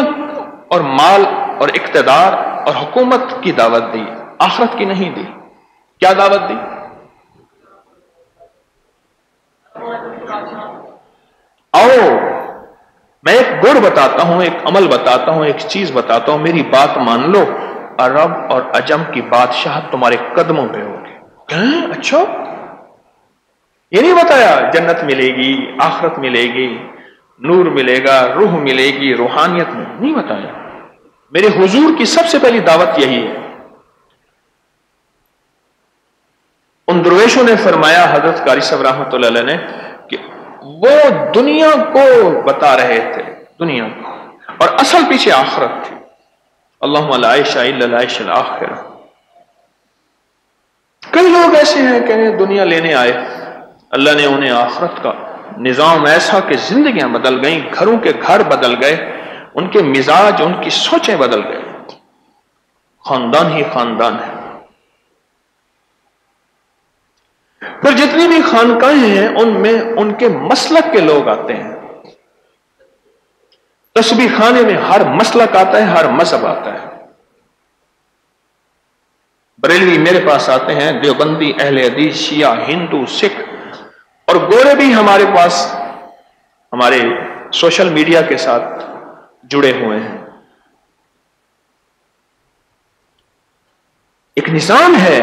اور مال اور اقتدار اور حکومت کی دعوت دی، آخرت کی نہیں دی۔ کیا دعوت دی؟ آؤ میں ایک گڑ بتاتا ہوں، ایک عمل بتاتا ہوں، ایک چیز بتاتا ہوں، میری بات مان لو، عرب اور عجم کی بادشاہت تمہارے قدموں پہ ہوگی۔ اچھا یہ نہیں بتایا جنت ملے گی، آخرت ملے گی، نور ملے گا، روح ملے گی، روحانیت نہیں بتایا۔ میرے حضور کی سب سے پہلی دعوت یہی ہے۔ ان درویشوں نے فرمایا حضرت قاری صاحب رحمۃ اللہ علیہ نے کہ وہ دنیا کو بتا رہے تھے، دنیا کو، اور اصل پیچھے آخرت تھی۔ اللہم لا عیش الا العیش الآخرہ۔ کئی لوگ ایسے ہیں کہ دنیا لینے آئے، اللہ نے انہیں آخرت کا نظام ایسا کہ زندگیاں بدل گئیں، گھروں کے گھر بدل گئے، ان کے مزاج، ان کی سوچیں بدل گئے، خاندان ہی خاندان ہے۔ پھر جتنی بھی خانقاہیں ہیں ان میں ان کے مسلک کے لوگ آتے ہیں، تسبیح خانے میں ہر مسلک آتا ہے، ہر مذہب آتا ہے۔ بریلوی میرے پاس آتے ہیں، دیوبندی، اہل حدیث، شیعہ، ہندو، سکھ، اور گورے بھی ہمارے پاس ہمارے سوشل میڈیا کے ساتھ جڑے ہوئے ہیں۔ ایک نظام ہے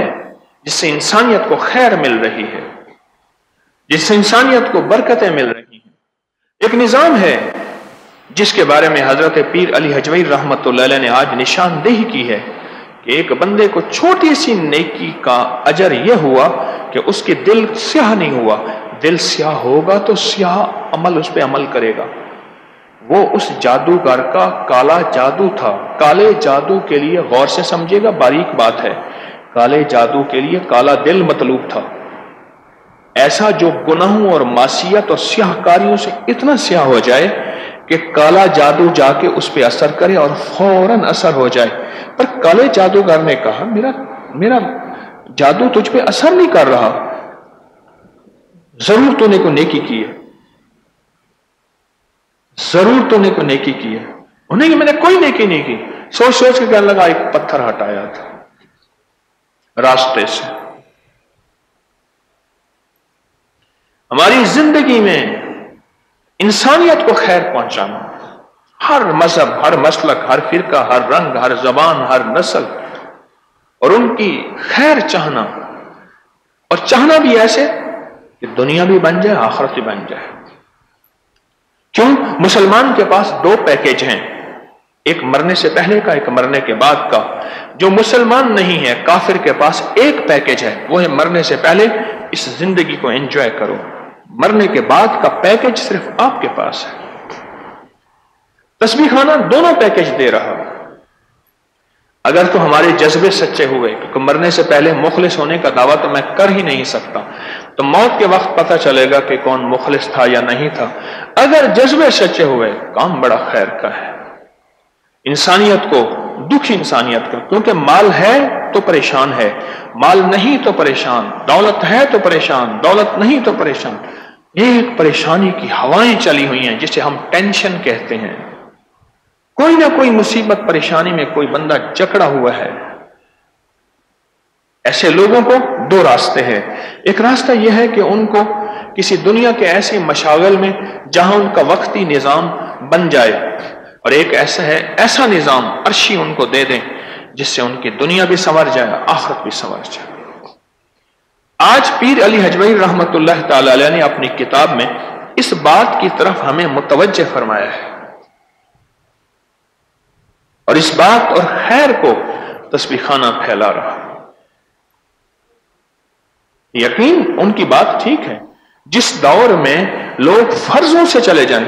جس سے انسانیت کو خیر مل رہی ہے، جس سے انسانیت کو برکتیں مل رہی ہیں۔ ایک نظام ہے جس کے بارے میں حضرت پیر علی حجویری رحمۃ اللہ علیہ نے آج نشاندہی کی ہے کہ ایک بندے کو چھوٹی سی نیکی کا اجر یہ ہوا کہ اس کے دل سیاہ نہیں ہوا، دل سیاہ ہوگا تو سیاہ عمل اس پہ عمل کرے گا۔ وہ اس جادوگر کا کالا جادو تھا، کالے جادو کے لیے غور سے سمجھے گا، باریک بات ہے، کالے جادو کے لیے کالا دل مطلوب تھا۔ ایسا جو گناہوں اور معصیت اور سیاہ کاریوں سے اتنا سیاہ ہو جائے کہ کالا جادو جا کے اس پہ اثر کرے اور فوراً اثر ہو جائے۔ پر کالے جادوگر نے کہا میرا جادو تجھ پہ اثر نہیں کر رہا، ضرور تو نے کوئی نیکی کی ہے، ضرور تو نے کوئی نیکی کی ہے۔ انہیں کہ میں نے کوئی نیکی نہیں کی۔ سوچ سوچ کے کہنے لگا ایک پتھر ہٹایا تھا راستے سے۔ ہماری زندگی میں انسانیت کو خیر پہنچانا، ہر مذہب، ہر مسلک، ہر فرقہ، ہر رنگ، ہر زبان، ہر نسل، اور ان کی خیر چاہنا، اور چاہنا بھی ایسے کہ دنیا بھی بن جائے، آخرت بھی بن جائے۔ کیوں؟ مسلمان کے پاس دو پیکیج ہیں، ایک مرنے سے پہلے کا، ایک مرنے کے بعد کا۔ جو مسلمان نہیں ہے، کافر کے پاس ایک پیکیج ہے، وہ ہے مرنے سے پہلے اس زندگی کو انجوائے کرو، مرنے کے بعد کا پیکیج صرف آپ کے پاس ہے۔ تسبیح خانہ دونوں پیکیج دے رہا۔ اگر تو ہمارے جذبے سچے ہوئے، کیونکہ مرنے سے پہلے مخلص ہونے کا دعویٰ تو میں کر ہی نہیں سکتا، تو موت کے وقت پتہ چلے گا کہ کون مخلص تھا یا نہیں تھا۔ اگر جذبے سچے ہوئے، کام بڑا خیر کا ہے۔ انسانیت کو، دکھ انسانیت کا، کیونکہ مال ہے تو پریشان ہے، مال نہیں تو پریشان، دولت ہے تو پریشان، دولت نہیں تو پریشان۔ ایک پریشانی کی ہوائیں چلی ہوئی ہیں جسے ہم ٹینشن کہتے ہیں. کوئی نہ کوئی مصیبت پریشانی میں کوئی بندہ جکڑا ہوا ہے. ایسے لوگوں کو دو راستے ہیں. ایک راستہ یہ ہے کہ ان کو کسی دنیا کے ایسے مشاغل میں جہاں ان کا وقتی نظام بن جائے، اور ایک ایسا نظام عرشی ان کو دے دیں جس سے ان کی دنیا بھی سنور جائے، آخرت بھی سنور جائے. آج پیر علی حجویری رحمت اللہ تعالی علیہ نے اپنی کتاب میں اس بات کی طرف ہمیں متوجہ فرمایا ہے، اور اس بات اور خیر کو تسبیح خانہ پھیلا رہا. یقین ان کی بات ٹھیک ہے. جس دور میں لوگ فرضوں سے چلے جائیں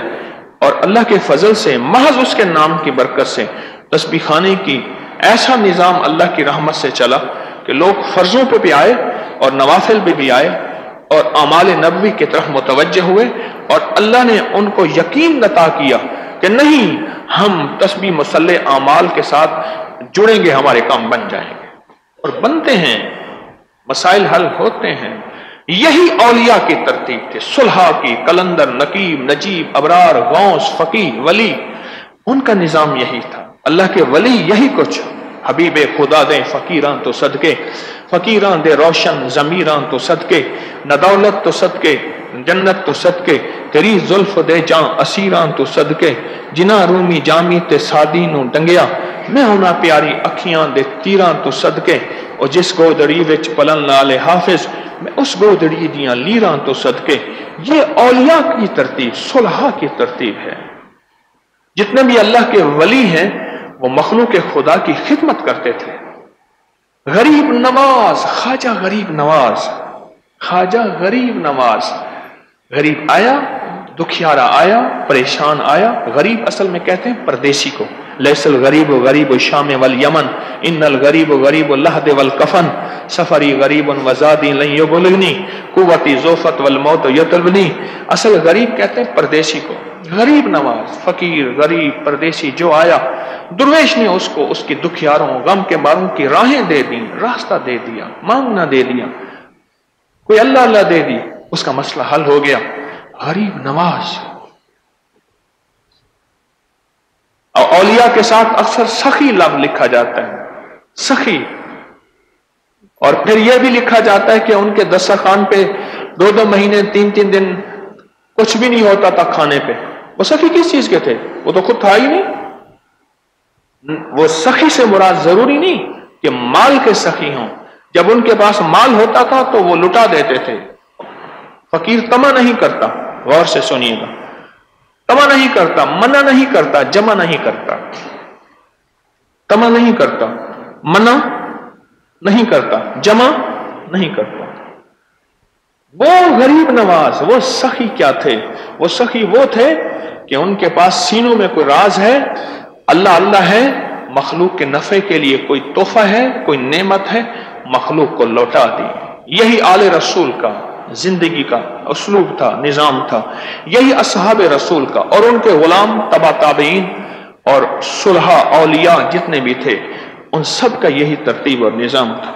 اور اللہ کے فضل سے محض اس کے نام کی برکت سے تسبیح خانے کی ایسا نظام اللہ کی رحمت سے چلا کہ لوگ فرضوں پہ بھی آئے اور نوافل پہ بھی آئے اور اعمال نبوی کی طرف متوجہ ہوئے، اور اللہ نے ان کو یقین عطا کیا کہ نہیں، ہم تسبیح مصلح اعمال کے ساتھ جڑیں گے، ہمارے کام بن جائیں گے، اور بنتے ہیں، مسائل حل ہوتے ہیں. یہی اولیاء کی ترتیب تھی، صلحاء کی، کلندر، نقیب، نجیب، ابرار، غوث، فقیہ، ولی. ان کا نظام یہی تھا. اللہ کے ولی یہی کچھ، حبیب خدا دیں فقیراں تو صدقے، فقیراں دے روشن ضمیراں تو صدقے، نہ دولت تو صدقے، جنت تو صدقے، تیری زلف دے جاں اسیراں تو صدقے، جنا رومی جامی تے سادی نو ڈنگیا، میں ہونا پیاری اکھیاں دے تیراں تو صدقے، اور جس گودڑی وچ پلن لال حافظ، میں اس گودڑی دیاں لیراں تو صدقے. یہ اولیاء کی ترتیب، صلحاء کی ترتیب ہے. جتنے بھی اللہ کے ولی ہیں وہ مخلوق خدا کی خدمت کرتے تھے. غریب نواز، خواجہ غریب نواز، خواجہ غریب نواز. غریب آیا، دکھیارا آیا، پریشان آیا. غریب اصل میں کہتے ہیں پردیسی کو. لیس الغریب غریب الشام والیمن ان الغریب غریب اللحد والکفن سفری غریب وزادی لن یبلغنی قوتی ذوفت والموت یطلبنی. اصل غریب کہتے ہیں پردیسی کو. غریب نواز، فقیر، غریب، پردیسی جو آیا، درویش نے اس کو اس کی دکھیاروں، غم کے ماروں کی راہیں دے دیں، راستہ دے دیا، مانگنا دے دیا، کوئی اللہ اللہ دے دی، اس کا مسئلہ حل ہو گیا. غریب نواز. اور اولیاء کے ساتھ اکثر سخی لفظ لکھا جاتا ہے، سخی. اور پھر یہ بھی لکھا جاتا ہے کہ ان کے دسترخوان پہ 2 مہینے 3 دن کچھ بھی نہیں ہوتا تھا کھانے پہ. وہ سخی کس چیز کے تھے؟ وہ تو خود تھا ہی نہیں. وہ سخی سے مراد ضروری نہیں کہ مال کے سخی ہوں. جب ان کے پاس مال ہوتا تھا تو وہ لٹا دیتے تھے. فقیر طمع نہیں کرتا، غور سے سنیے گا، طمع نہیں کرتا، منع نہیں کرتا، جمع نہیں کرتا. طمع نہیں کرتا، منع نہیں کرتا، جمع نہیں کرتا. وہ غریب نواز، وہ سخی کیا تھے؟ وہ سخی وہ تھے کہ ان کے پاس سینوں میں کوئی راز ہے، اللہ اللہ ہے، مخلوق کے نفع کے لیے کوئی تحفہ ہے، کوئی نعمت ہے، مخلوق کو لوٹا دی. یہی آل رسول کا زندگی کا اسلوب تھا، نظام تھا. یہی اصحاب رسول کا اور ان کے غلام تبع تابعین اور صلحاء اولیاء جتنے بھی تھے، ان سب کا یہی ترتیب اور نظام تھا.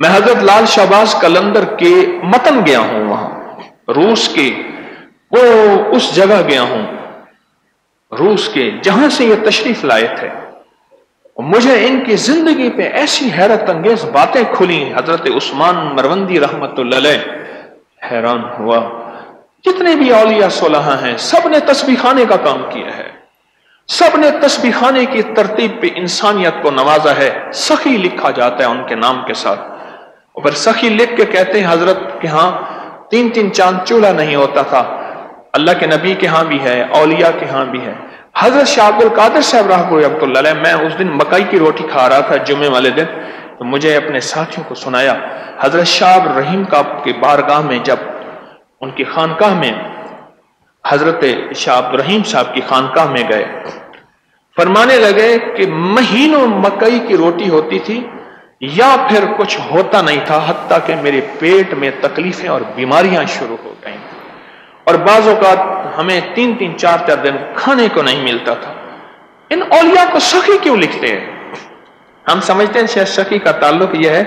میں حضرت لال شہباز قلندر کے متن گیا ہوں، وہاں روس کے وہ اس جگہ گیا ہوں روس کے جہاں سے یہ تشریف لائے تھے. مجھے ان کی زندگی پہ ایسی حیرت انگیز باتیں کھلی. حضرت عثمان مروندی رحمت اللہ علیہ، حیران ہوا. جتنے بھی اولیاء صلحاء ہیں سب نے تسبیح خانے کا کام کیا ہے، سب نے تسبیح خانے کی ترتیب پہ انسانیت کو نوازا ہے. سخی لکھا جاتا ہے ان کے نام کے ساتھ. اور پھر سخی لکھ کے کہتے ہیں حضرت کے ہاں 3 چاند چولہا نہیں ہوتا تھا. اللہ کے نبی کے ہاں بھی ہے، اولیاء کے ہاں بھی ہے. حضرت شاہ عبد القادر صاحب رحمۃ اللہ علیہ، میں اس دن مکئی کی روٹی کھا رہا تھا جمعے والے دن، تو مجھے اپنے ساتھیوں کو سنایا. حضرت شاہ عبد الرحیم کی بارگاہ میں، جب ان کی خانقاہ میں حضرت شاہ عبد الرحیم صاحب کی خانقاہ میں گئے، فرمانے لگے کہ مہینوں مکئی کی روٹی ہوتی تھی یا پھر کچھ ہوتا نہیں تھا، حتیٰ کہ میرے پیٹ میں تکلیفیں اور بیماریاں شروع ہو گئیں، اور بعض اوقات ہمیں 3 4 دن کھانے کو نہیں ملتا تھا. ان اولیاء کو سخی کیوں لکھتے ہیں؟ ہم سمجھتے ہیں شاید سخی کا تعلق یہ ہے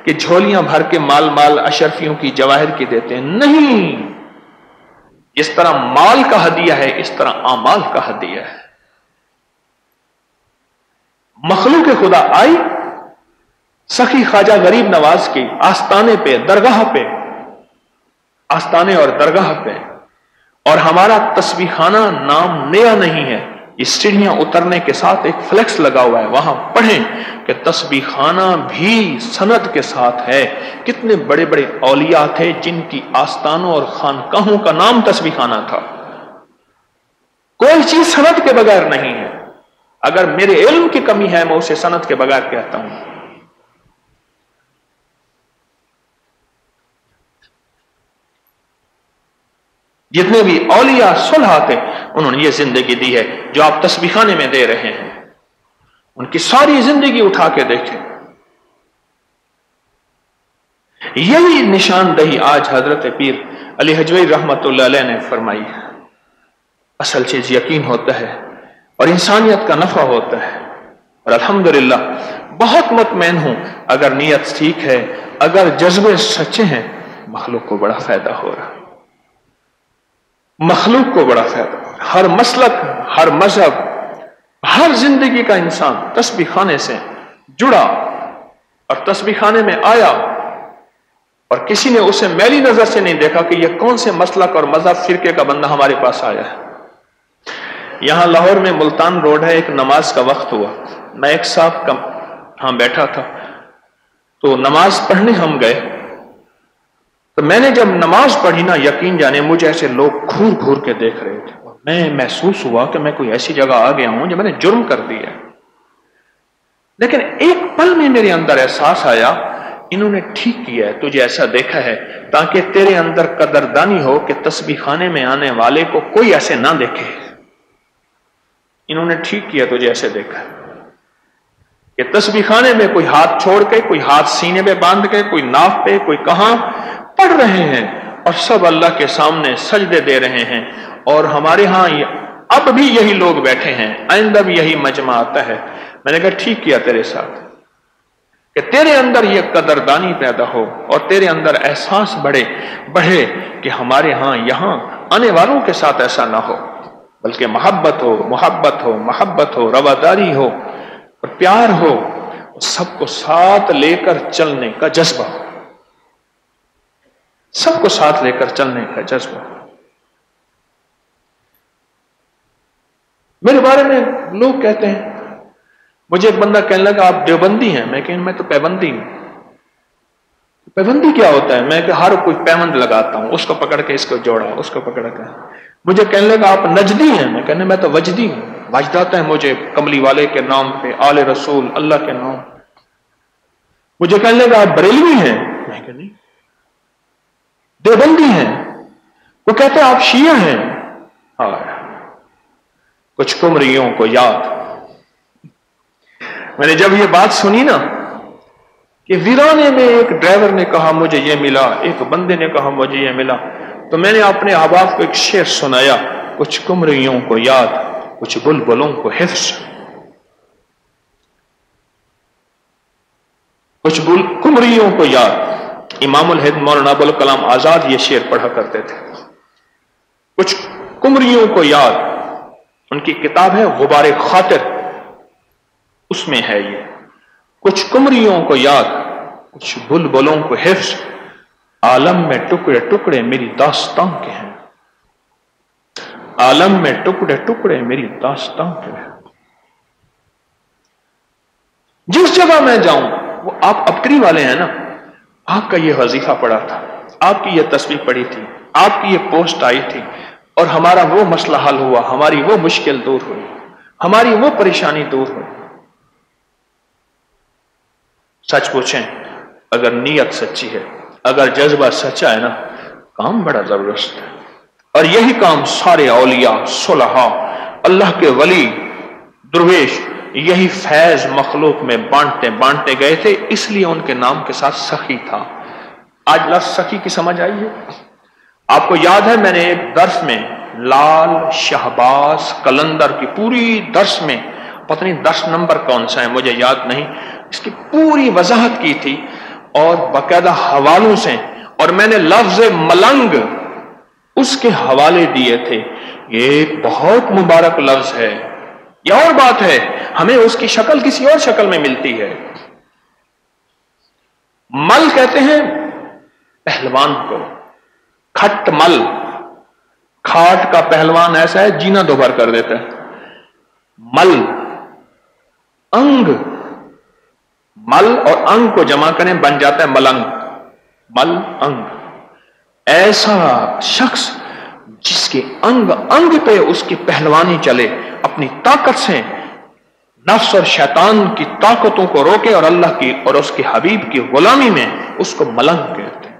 کہ جھولیاں بھر کے مال اشرفیوں کی جواہر کی دیتے ہیں. نہیں، اس طرح مال کا ہدیہ ہے، اس طرح اعمال کا ہدیہ ہے۔ مخلوق خدا آئی سخی خواجہ غریب نواز کی آستانے پہ، درگاہ پہ، آستانے اور درگاہ پہ، اور ہمارا تسبیح خانہ نام نیا نہیں ہے، یہ سیڑھیاں اترنے کے ساتھ ایک فلیکس لگا ہوا ہے، وہاں پڑھیں کہ تسبیح خانہ بھی سند کے ساتھ ہے۔ کتنے بڑے بڑے اولیاء تھے جن کی آستانوں اور خانقاہوں کا نام تسبیح خانہ تھا۔ کوئی چیز سند کے بغیر نہیں ہے۔ اگر میرے علم کی کمی ہے میں اسے سند کے بغیر کہتا ہوں۔ جتنے بھی اولیاء صلحاء تھے انہوں نے یہ زندگی دی ہے جو آپ تسبیح خانے میں دے رہے ہیں، ان کی ساری زندگی اٹھا کے دیکھیں۔ یہی نشاندہی آج حضرت پیر علی حجویری رحمت اللہ علیہ نے فرمائی ہے۔ اصل چیز یقین ہوتا ہے اور انسانیت کا نفع ہوتا ہے، اور الحمدللہ بہت مطمئن ہوں اگر نیت ٹھیک ہے، اگر جذبے سچے ہیں، مخلوق کو بڑا فائدہ ہو رہا، مخلوق کو بڑا فائدہ ہو رہا۔ ہر مسلک، ہر مذہب، ہر زندگی کا انسان تسبیح خانے سے جڑا اور تسبیح خانے میں آیا، اور کسی نے اسے میلی نظر سے نہیں دیکھا کہ یہ کون سے مسلک اور مذہب فرقے کا بندہ ہمارے پاس آیا ہے۔ یہاں لاہور میں ملتان روڈ ہے، ایک نماز کا وقت ہوا، میں ایک صاحب کا ہاں بیٹھا تھا، تو نماز پڑھنے ہم گئے، تو میں نے جب نماز پڑھی نا، یقین جانے مجھے ایسے لوگ گھور گھور کے دیکھ رہے تھے، اور میں محسوس ہوا کہ میں کوئی ایسی جگہ آ گیا ہوں جو میں نے جرم کر دیا ہے۔ لیکن ایک پل میں میرے اندر احساس آیا انہوں نے ٹھیک کیا ہے، تجھے ایسا دیکھا ہے تاکہ تیرے اندر قدردانی ہو کہ تسبیح خانے میں آنے والے کو کوئی ایسے نہ دیکھے۔ انہوں نے ٹھیک کیا، تجھے ایسے دیکھا ہے کہ تسبیح خانے میں کوئی ہاتھ چھوڑ کے، کوئی ہاتھ سینے پہ باندھ کے، کوئی ناف پہ، کوئی کہاں پڑھ رہے ہیں، اور سب اللہ کے سامنے سجدے دے رہے ہیں۔ اور ہمارے ہاں اب بھی یہی لوگ بیٹھے ہیں، آئندہ بھی یہی مجمع آتا ہے۔ میں نے کہا ٹھیک کیا تیرے ساتھ کہ تیرے اندر یہ قدردانی پیدا ہو اور تیرے اندر احساس بڑھے کہ ہمارے ہاں یہاں آنے والوں کے ساتھ ایسا نہ ہو، بلکہ محبت ہو، رواداری ہو اور پیار ہو، اور سب کو ساتھ لے کر چلنے کا جذبہ ہو، سب کو ساتھ لے کر چلنے کا جذبہ ہو۔ میرے بارے میں لوگ کہتے ہیں، مجھے ایک بندہ کہنے لگا آپ دیوبندی ہیں، میں کہوں میں تو پیوندی ہوں۔ پیوندی کیا ہوتا ہے؟ میں کہ ہر کوئی پیوند لگاتا ہوں، اس کو پکڑ کے اس کو جوڑا، اس کو پکڑ کے۔ مجھے کہنے لگا آپ نجدی ہیں، میں کہنے میں تو وجدی ہوں، وجد آتا ہے مجھے کملی والے کے نام پہ، آل رسول اللہ کے نام۔ مجھے کہنے لگا آپ بریلوی ہیں، میں کہ نہیں، دیوبندی ہیں۔ وہ کہتے ہیں آپ شیعہ ہیں۔ کچھ کمریوں کو یاد۔ میں نے جب یہ بات سنی نا کہ ویرانے میں ایک ڈرائیور نے کہا مجھے یہ ملا، ایک بندے نے کہا مجھے یہ ملا، تو میں نے اپنے احباب کو ایک شعر سنایا، کچھ کمریوں کو یاد، کچھ بلبلوں کو حفظ۔ کچھ کمریوں کو یاد۔ امام الہند مولانا ابوالکلام آزاد یہ شعر پڑھا کرتے تھے، کچھ کمریوں کو یاد۔ ان کی کتاب ہے غبار خاطر، اس میں ہے یہ، کچھ کمریوں کو یاد، کچھ بلبلوں کو حفظ، عالم میں ٹکڑے ٹکڑے میری داستان کے ہیں، عالم میں ٹکڑے ٹکڑے میری داستان کے ہیں۔ جس جگہ میں جاؤں، وہ آپ ابکری والے ہیں نا، آپ کا یہ وظیفہ پڑا تھا، آپ کی یہ تسبیح پڑی تھی، آپ کی یہ پوسٹ آئی تھی، اور ہمارا وہ مسئلہ حل ہوا، ہماری وہ مشکل دور ہوئی، ہماری وہ پریشانی دور ہوئی۔ سچ پوچھیں، اگر نیت سچی ہے، اگر جذبہ سچا ہے نا، کام بڑا زبردست ہے۔ اور یہی کام سارے اولیاء، صلحاء، اللہ کے ولی، درویش یہی فیض مخلوق میں بانٹتے گئے تھے، اس لیے ان کے نام کے ساتھ سخی تھا۔ آج لفظ سخی کی سمجھ آئی ہے؟ آپ کو یاد ہے میں نے ایک درس میں لال شہباز قلندر کی پوری درس میں، پتہ نہیں درس نمبر کون سا ہے مجھے یاد نہیں، اس کی پوری وضاحت کی تھی اور باقاعدہ حوالوں سے، اور میں نے لفظ ملنگ اس کے حوالے دیے تھے۔ یہ ایک بہت مبارک لفظ ہے۔ یہ اور بات ہے، ہمیں اس کی شکل کسی اور شکل میں ملتی ہے۔ مل کہتے ہیں پہلوان کو، کھٹ مل، کھاٹ کا پہلوان ایسا ہے جینا دوبھر کر دیتا ہے۔ مل، انگ، مل اور انگ کو جمع کریں بن جاتا ہے ملنگ، مل انگ۔ ایسا شخص جس کے انگ انگ پہ اس کی پہلوانی چلے، اپنی طاقت سے نفس اور شیطان کی طاقتوں کو روکے اور اللہ کی اور اس کے حبیب کی غلامی میں، اس کو ملنگ کہتے ہیں۔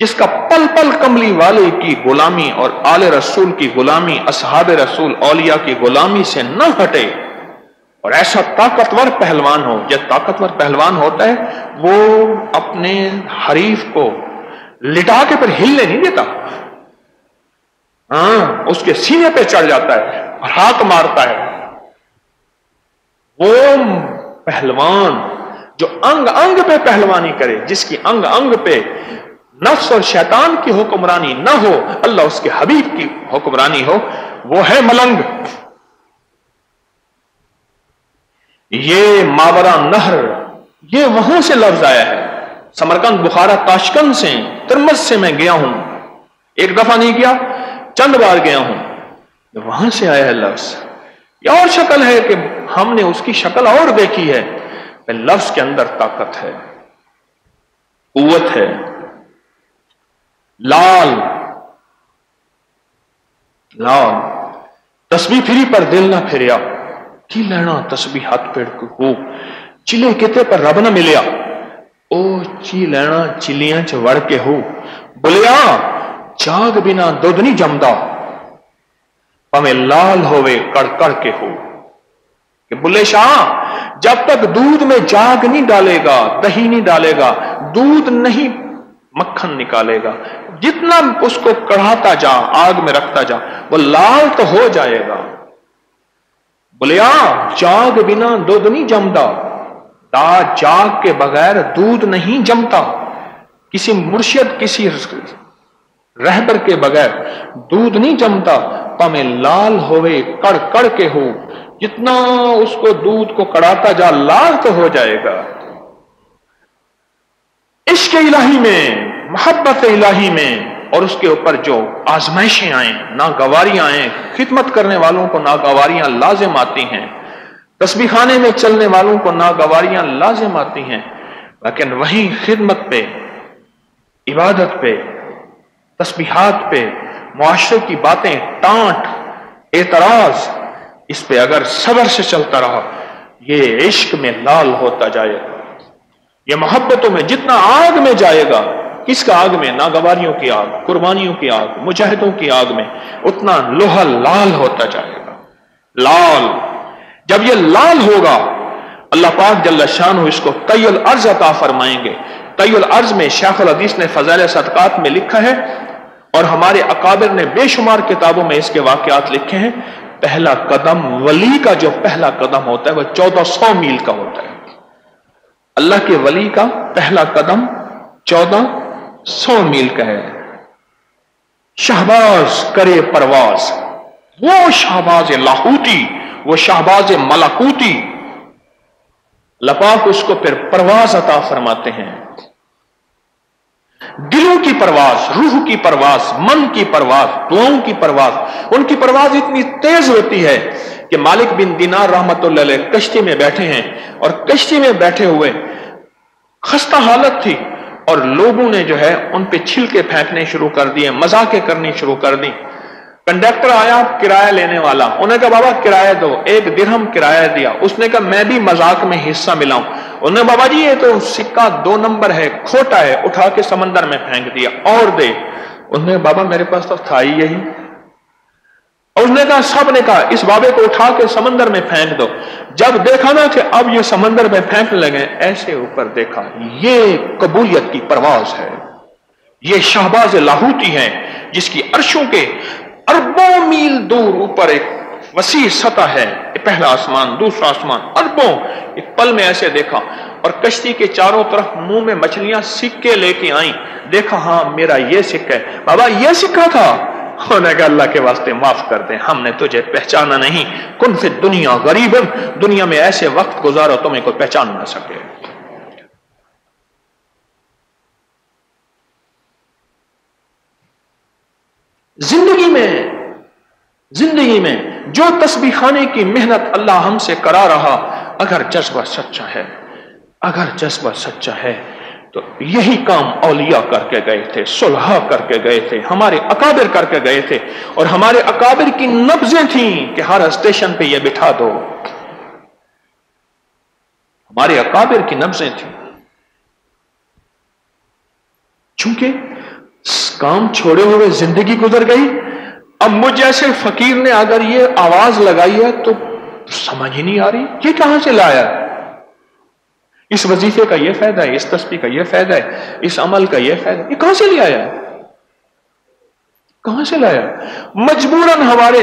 جس کا پل پل کملی والے کی غلامی اور آل رسول کی غلامی، اصحاب رسول اولیاء کی غلامی سے نہ ہٹے، اور ایسا طاقتور پہلوان ہو۔ جب طاقتور پہلوان ہوتا ہے وہ اپنے حریف کو لٹا کے پھر ہلنے نہیں دیتا، اس کے سینے پہ چڑھ جاتا ہے اور ہاتھ مارتا ہے۔ وہ پہلوان جو انگ انگ پہ پہلوانی کرے، جس کی انگ انگ پہ نفس اور شیطان کی حکمرانی نہ ہو، اللہ اس کے حبیب کی حکمرانی ہو، وہ ہے ملنگ۔ یہ ماورا نہر، یہ وہاں سے لفظ آیا ہے، سمرقند، بخارا، تاشکند سے، ترمذ سے میں گیا ہوں، ایک دفعہ نہیں گیا، چند بار گیا ہوں، وہاں سے آیا ہے لفظ۔ یہ اور شکل ہے کہ ہم نے اس کی شکل اور دیکھی ہے، لفظ کے اندر طاقت ہے، قوت ہے۔ لال، لال، تسبیح پھری پر دل نہ پھریا، کی لینا تسبیح ہاتھ پیڑ کو ہو، چلے کتے پر رب نہ ملیا، او چی لینا چلیاں چ وڑ کے ہو، بلیا جاگ بنا دودھ نہیں جمدا، پمیں لال ہوئے کڑ کڑ کے ہو۔ کہ بلے شاہ جب تک دودھ میں جاگ نہیں ڈالے گا، دہی نہیں ڈالے گا، دودھ نہیں مکھن نکالے گا، جتنا اس کو کڑھاتا جا، آگ میں رکھتا جا، وہ لال تو ہو جائے گا۔ بولیا جاگ بنا دودھ نہیں جمتا، جاگ کے بغیر دودھ نہیں جمتا، کسی مرشد، کسی رہبر کے بغیر دودھ نہیں جمتا، پامے لال ہوئے کڑ کڑ کے ہو، جتنا اس کو دودھ کو کڑاتا جا لال تو ہو جائے گا۔ عشق الہی میں، محبت الہی میں، اور اس کے اوپر جو آزمائشیں آئیں، ناگواریاں آئیں، خدمت کرنے والوں کو ناگواریاں لازم آتی ہیں، تسبیح خانے میں چلنے والوں کو ناگواریاں لازم آتی ہیں، لیکن وہیں خدمت پہ، عبادت پہ، تسبیحات پہ، معاشرے کی باتیں، ٹانٹ، اعتراض، اس پہ اگر صبر سے چلتا رہا، یہ عشق میں لال ہوتا جائے گا۔ یہ محبتوں میں جتنا آگ میں جائے گا، کس کا آگ میں؟ ناگواریوں کی آگ، قربانیوں کی آگ، مجاہدوں کی آگ میں، اتنا لوہا لال ہوتا جائے گا۔ لال، جب یہ لال ہوگا، اللہ پاک جل شانہ اس کو طی الارض عطا فرمائیں گے۔ طی الارض میں شیخ الحدیث نے فضائل صدقات میں لکھا ہے، اور ہمارے اکابر نے بے شمار کتابوں میں اس کے واقعات لکھے ہیں۔ پہلا قدم، ولی کا جو پہلا قدم ہوتا ہے وہ 1400 میل کا ہوتا ہے۔ اللہ کے ولی کا پہلا قدم 1400 میل کا ہے۔ شہباز کرے پرواز، وہ شہباز لاہوتی، وہ شہباز ملکوتی، اللہ پاک اس کو پھر پرواز عطا فرماتے ہیں۔ دلوں کی پرواز، روح کی پرواز، من کی پرواز، دعاؤں کی پرواز، ان کی پرواز اتنی تیز ہوتی ہے کہ مالک بن دینار رحمت اللہ علیہ کشتی میں بیٹھے ہیں، اور کشتی میں بیٹھے ہوئے خستہ حالت تھی، اور لوگوں نے جو ہے ان پہ چھلکے پھینکنے شروع کر دیے، مذاقیں کرنی شروع کر دی۔ کنڈکٹر آیا کرایہ لینے والا، انہوں نے کہا بابا کرایہ دو، 1 درہم کرایہ دیا۔ اس نے کہا میں بھی مذاق میں حصہ ملاؤں۔ انہوں نے بابا جی یہ تو سکہ 2 نمبر ہے، کھوٹا ہے، اٹھا کے سمندر میں پھینک دیا، اور دے۔ انہوں نے بابا میرے پاس تو تھا ہی یہی۔ اور اس نے کہا، سب نے کہا اس بابے کو اٹھا کے سمندر میں پھینک دو۔ جب دیکھا نا کہ اب یہ سمندر میں پھینکنے لگے، ایسے اوپر دیکھا، یہ قبولیت کی پرواز ہے، یہ شہباز لاہوتی ہے جس کی عرشوں کے اربوں میل دور اوپر ایک وسیع سطح ہے، پہلا آسمان، دوسرا آسمان، اربوں، ایک پل میں ایسے دیکھا، اور کشتی کے چاروں طرف منہ میں مچھلیاں سکے لے کے آئیں. دیکھا ہاں میرا یہ سکہ ہے. بابا یہ سکہ تھا؟ انہوں نے کہا اللہ کے واسطے معاف کر دیں، ہم نے تجھے پہچانا نہیں. کن فی الدنیا غریبا، دنیا میں ایسے وقت گزارو تمہیں کوئی پہچان نہ سکے. زندگی میں جو تسبیح خانے کی محنت اللہ ہم سے کرا رہا، اگر جذبہ سچا ہے تو یہی کام اولیاء کر کے گئے تھے، صلحاء کر کے گئے تھے، ہمارے اکابر کر کے گئے تھے. اور ہمارے اکابر کی نبضیں تھیں کہ ہر اسٹیشن پہ یہ بٹھا دو. ہمارے اکابر کی نبضیں تھیں. چونکہ کام چھوڑے ہوئے زندگی گزر گئی، اب مجھ جیسے فقیر نے اگر یہ آواز لگائی ہے تو سمجھ ہی نہیں آ رہی یہ کہاں سے لایا. اس وظیفے کا یہ فائدہ ہے، اس تسبیح کا یہ فائدہ ہے، اس عمل کا یہ فائدہ ہے، یہ کہاں سے لے آیا؟ کہاں سے لایا؟ مجبوراً ہمارے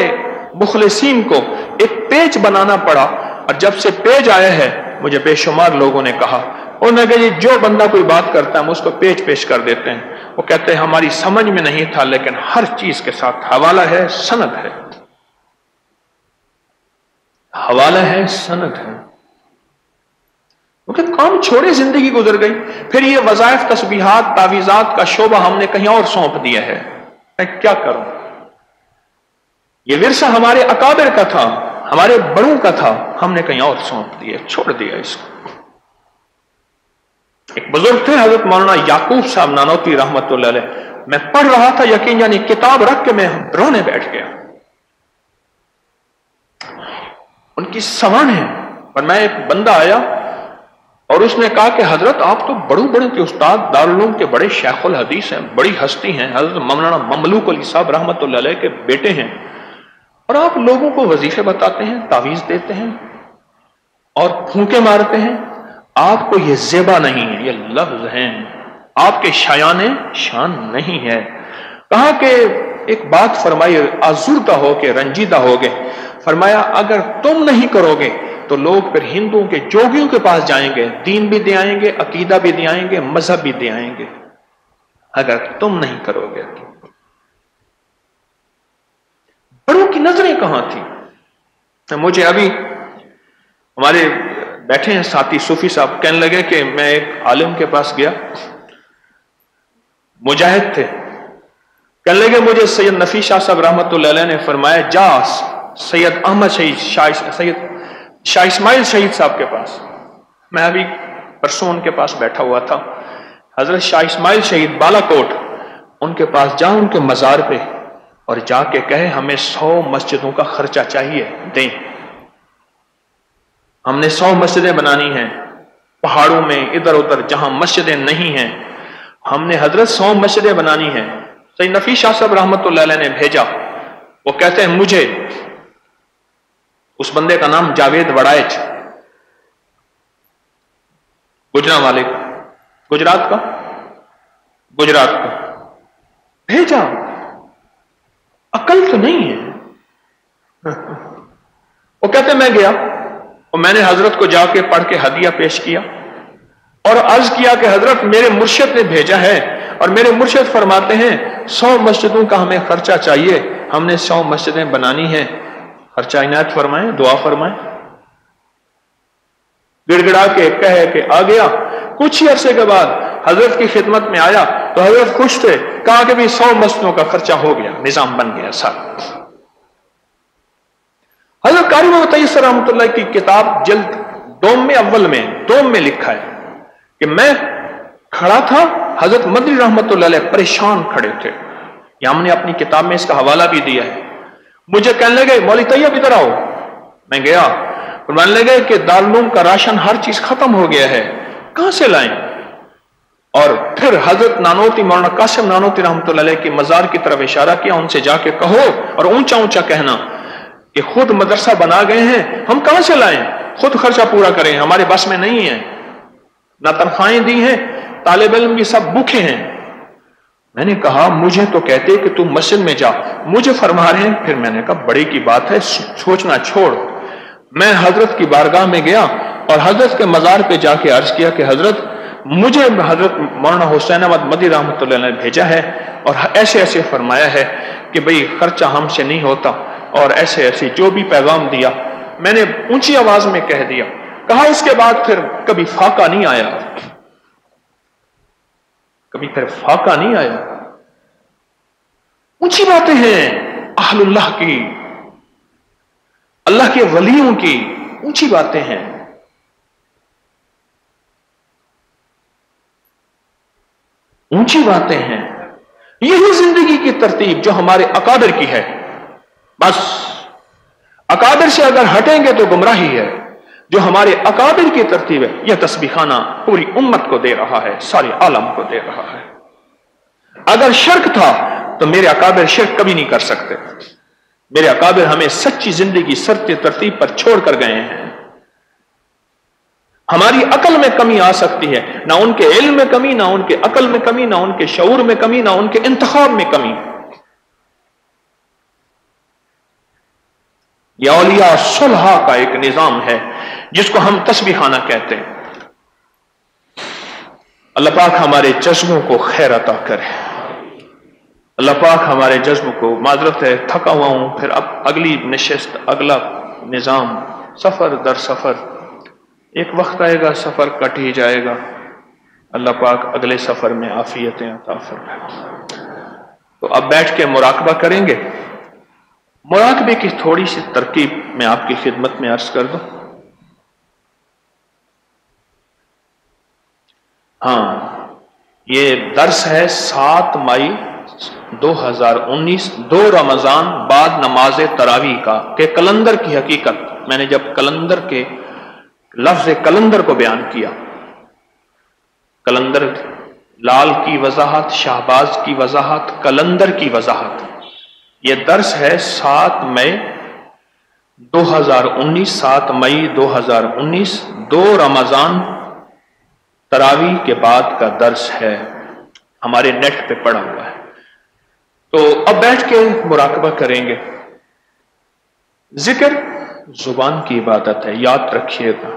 مخلصین کو ایک پیج بنانا پڑا. اور جب سے پیج آیا ہے مجھے بے شمار لوگوں نے کہا، انہوں نے کہا جو بندہ کوئی بات کرتا ہے ہم اس کو پیج پیش کر دیتے ہیں. وہ کہتے ہیں ہماری سمجھ میں نہیں تھا، لیکن ہر چیز کے ساتھ حوالہ ہے، سند ہے. حوالہ ہے، سند ہے. کیونکہ کام چھوڑے زندگی گزر گئی. پھر یہ وظائف، تسبیحات، تعویذات کا شعبہ ہم نے کہیں اور سونپ دیا ہے. میں کیا کروں؟ یہ ورثہ ہمارے اکابر کا تھا، ہمارے بڑوں کا تھا، ہم نے کہیں اور سونپ دیا، چھوڑ دیا اس کو. ایک بزرگ تھے حضرت مولانا یعقوب صاحب نانوتی رحمت اللہ علیہ. میں پڑھ رہا تھا، یقین یعنی کتاب رکھ کے میں رونے بیٹھ گیا. ان کی سوان ہے. اور میں ایک بندہ آیا اور اس نے کہا کہ حضرت آپ تو بڑے کے استاد، دارالعلوم کے بڑے شیخ الحدیث ہیں، بڑی ہستی ہیں، حضرت مولانا مملوک علی صاحب رحمت اللہ علیہ کے بیٹے ہیں، اور آپ لوگوں کو وظیفے بتاتے ہیں، تعویذ دیتے ہیں اور پھونکے مارتے ہیں. آپ کو یہ زیبا نہیں ہے، یہ لفظ ہیں، آپ کے شایان شان نہیں ہے. کہا کہ ایک بات فرمائی، آزردہ ہو کے رنجیدہ ہو گئے. فرمایا اگر تم نہیں کرو گے تو لوگ پھر ہندوؤں کے جوگیوں کے پاس جائیں گے، دین بھی دے آئیں گے، عقیدہ بھی دے آئیں گے، مذہب بھی دے آئیں گے. اگر تم نہیں کرو گے تو. بڑوں کی نظریں کہاں تھی؟ مجھے ابھی ہمارے بیٹھے ہیں ساتھی صوفی صاحب کہنے لگے کہ میں ایک عالم کے پاس گیا، مجاہد تھے. کہنے لگے مجھے سید نفیس شاہ صاحب رحمت اللہ علیہ نے فرمایا جا سید احمد شہید، سید شاہ اسماعیل شہید صاحب کے پاس. میں ابھی پرسوں ان کے پاس بیٹھا ہوا تھا. حضرت شاہ اسماعیل شہید بالا کوٹ، ان کے پاس جا، ان کے مزار پہ، اور جا کے کہے ہمیں 100 مسجدوں کا خرچہ چاہیے، دیں. ہم نے 100 مسجدیں بنانی ہیں پہاڑوں میں، ادھر ادھر جہاں مسجدیں نہیں ہیں. ہم نے حضرت 100 مسجدیں بنانی ہیں. سید نفیس شاہ صاحب رحمت اللہ علیہ نے بھیجا. وہ کہتے ہیں مجھے، اس بندے کا نام جاوید وڑائچ، گجرا والے کا، گجرات کا بھیجا. عقل تو نہیں ہے. وہ کہتے میں گیا اور میں نے حضرت کو جا کے پڑھ کے ہدیہ پیش کیا اور عرض کیا کہ حضرت میرے مرشد نے بھیجا ہے اور میرے مرشد فرماتے ہیں 100 مسجدوں کا ہمیں خرچہ چاہیے، ہم نے 100 مسجدیں بنانی ہیں، خرچہ عنایت فرمائیں، دعا فرمائیں. گڑ گڑا کے کہے کہ آ گیا. کچھ ہی عرصے کے بعد حضرت کی خدمت میں آیا تو حضرت خوش تھے. کہا کہ بھی 100 مسجدوں کا خرچہ ہو گیا، نظام بن گیا سارا. حضرت قاری محمد تیسر رحمۃ اللہ کی کتاب جلد اول میں لکھا ہے کہ میں کھڑا تھا، حضرت مدنی رحمۃ اللہ علیہ پریشان کھڑے تھے. یہ ہم نے اپنی کتاب میں اس کا حوالہ بھی دیا ہے. مجھے کہنے لگے مولوی طیب ادھر آؤ. میں گیا. فرمانے لگے کہ دارالعلوم کا راشن ہر چیز ختم ہو گیا ہے، کہاں سے لائیں؟ اور پھر حضرت نانوتی مولانا قاسم نانوتی رحمۃ اللہ علیہ کی مزار کی طرف اشارہ کیا. ان سے جا کے کہو اور اونچا اونچا کہنا کہ خود مدرسہ بنا گئے ہیں، ہم کہاں سے لائیں؟ خود خرچہ پورا کریں، ہمارے بس میں نہیں ہے. نہ تنخواہیں دی ہیں، طالب علم بھی سب بھوکے ہیں. میں نے کہا مجھے تو کہتے کہ تم مسجد میں جا، مجھے فرما رہے ہیں. پھر میں نے کہا بڑے کی بات ہے، سوچنا چھوڑ. میں حضرت کی بارگاہ میں گیا اور حضرت کے مزار پہ جا کے عرض کیا کہ حضرت مجھے حضرت مولانا حسین احمد مدنی رحمۃ اللہ علیہ نے بھیجا ہے اور ایسے ایسے فرمایا ہے کہ بھئی خرچہ ہم سے نہیں ہوتا، اور ایسے ایسے جو بھی پیغام دیا میں نے اونچی آواز میں کہہ دیا۔ کہا اس کے بعد پھر کبھی فاقہ نہیں آیا، کبھی پھر فاقہ نہیں آیا۔ اونچی باتیں ہیں اہل اللہ کی، اللہ کے ولیوں کی اونچی باتیں ہیں۔ اونچی باتیں ہیں، یہی زندگی کی ترتیب جو ہمارے اکابر کی ہے۔ بس اکابر سے اگر ہٹیں گے تو گمراہی ہے۔ جو ہمارے اکابر کی ترتیب ہے، یہ تسبیح خانہ پوری امت کو دے رہا ہے، سارے عالم کو دے رہا ہے۔ اگر شرک تھا تو میرے اکابر شرک کبھی نہیں کر سکتے۔ میرے اکابر ہمیں سچی زندگی سرتی ترتیب پر چھوڑ کر گئے ہیں۔ ہماری عقل میں کمی آ سکتی ہے، نہ ان کے علم میں کمی، نہ ان کے عقل میں کمی، نہ ان کے شعور میں کمی، نہ ان کے انتخاب میں کمی۔ یہ اولیاء صلح کا ایک نظام ہے جس کو ہم تسبیح خانہ کہتے ہیں۔ اللہ پاک ہمارے جذبوں کو خیر عطا کرے۔ اللہ پاک ہمارے جذبوں کو، معذرت ہے تھکا ہوا ہوں، پھر اب اگلی نشست، اگلا نظام، سفر در سفر، ایک وقت آئے گا سفر کٹ ہی جائے گا۔ اللہ پاک اگلے سفر میں عافیتیں عطا فرمائے۔ تو اب بیٹھ کے مراقبہ کریں گے۔ مراقبے کی تھوڑی سی ترکیب میں آپ کی خدمت میں عرض کر دوں۔ ہاں، یہ درس ہے 7 مئی 2019، 2 رمضان بعد نماز تراویح کا، کہ کلندر کی حقیقت۔ میں نے جب کلندر کے لفظ کلندر کو بیان کیا، کلندر لال کی وضاحت، شہباز کی وضاحت، کلندر کی وضاحت، یہ درس ہے 7 مئی 2019، 7 مئی 2019، 2 رمضان تراویح کے بعد کا درس ہے، ہمارے نیٹ پہ پڑا ہوا ہے۔ تو اب بیٹھ کے مراقبہ کریں گے۔ ذکر زبان کی عبادت ہے، یاد رکھیے گا،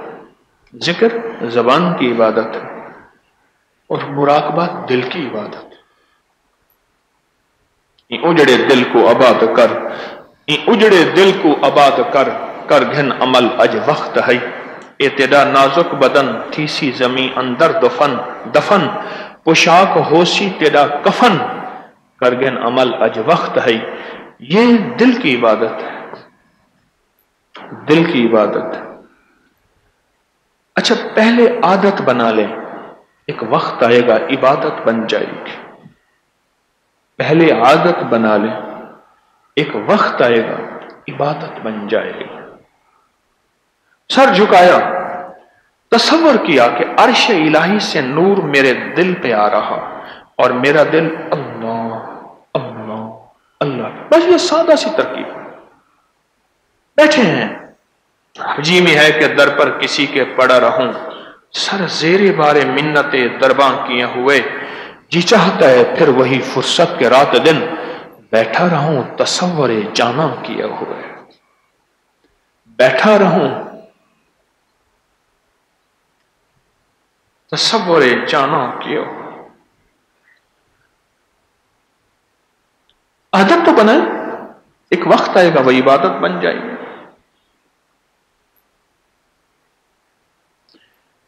ذکر زبان کی عبادت ہے اور مراقبہ دل کی عبادت ہے۔ اجڑے دل کو آباد کر، اجڑے دل کو آباد کر، کر گھن عمل اج وقت ہے، اے تیرا نازک بدن تھی سی زمین اندر دفن، دفن پوشاک ہوسی تیرا کفن، کر گھن عمل اج وقت ہے۔ یہ دل کی عبادت ہے، دل کی عبادت ہے۔ اچھا، پہلے عادت بنا لیں، ایک وقت آئے گا عبادت بن جائے گی۔ پہلے عادت بنا لیں، ایک وقت آئے گا عبادت بن جائے گی۔ سر جھکایا، تصور کیا کہ عرش الہی سے نور میرے دل پہ آ رہا اور میرا دل اللہ اللہ اللہ، بس یہ سادہ سی ترکیب۔ بیٹھے ہیں، جی میں ہے کہ در پر کسی کے پڑا رہوں، سر زیر بار منت درباں کیے ہوئے، جی چاہتا ہے پھر وہی فرصت کے رات دن بیٹھا رہوں تصور جانا کیے ہوئے، بیٹھا رہوں تصور جانا کیے ہوئے۔ عادت تو بنائے، ایک وقت آئے گا وہ عبادت بن جائے گی۔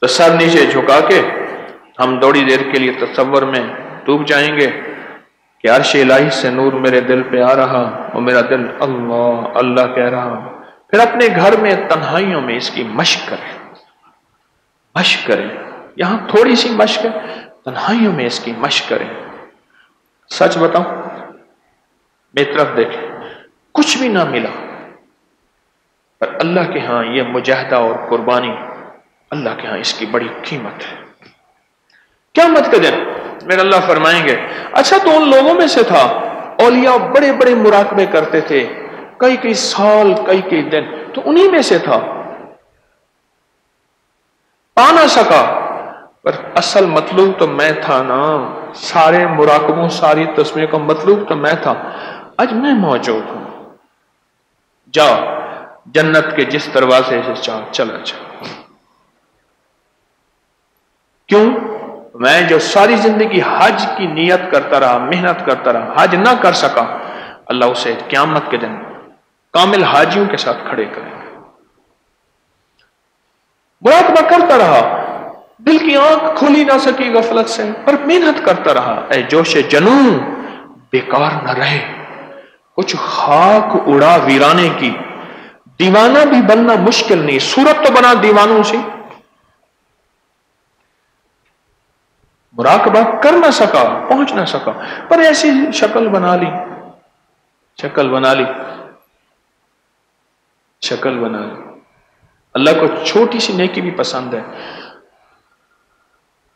تو سر نیچے جھکا کے ہم تھوڑی دیر کے لیے تصور میں ڈوب جائیں گے کہ عرش الہی سے نور میرے دل پہ آ رہا اور میرا دل اللہ اللہ کہہ رہا۔ پھر اپنے گھر میں تنہائیوں میں اس کی مشق کریں، مشق کریں، یہاں تھوڑی سی مشق ہے، تنہائیوں میں اس کی مشق کریں۔ سچ بتاؤں، میری طرف دیکھیں، کچھ بھی نہ ملا پر اللہ کے ہاں یہ مجاہدہ اور قربانی، اللہ کے ہاں اس کی بڑی قیمت ہے۔ قیامت کے دن میرے اللہ فرمائیں گے، اچھا تو ان لوگوں میں سے تھا، اولیاء بڑے بڑے مراقبے کرتے تھے، کئی کئی سال، کئی کئی دن، تو انہی میں سے تھا، پا نہ سکا، پر اصل مطلوب تو میں تھا نا، سارے مراقبوں ساری تسبیح کا مطلوب تو میں تھا، آج میں موجود ہوں، جا جنت کے جس دروازے سے چلا جا۔ کیوں؟ میں جو ساری زندگی حج کی نیت کرتا رہا، محنت کرتا رہا، حج نہ کر سکا، اللہ اسے قیامت کے دن کامل حاجیوں کے ساتھ کھڑے کریں گے۔ مراقبہ کرتا رہا، دل کی آنکھ کھولی نہ سکی غفلت سے، پر محنت کرتا رہا۔ اے جوش جنوں بیکار نہ رہے، کچھ خاک اڑا ویرانے کی، دیوانہ بھی بننا مشکل نہیں، صورت تو بنا دیوانوں سے۔ مراقبہ کر نہ سکا، پہنچ نہ سکا، پر ایسی شکل بنا لی، شکل بنا لی، شکل بنا لی۔ اللہ کو چھوٹی سی نیکی بھی پسند ہے۔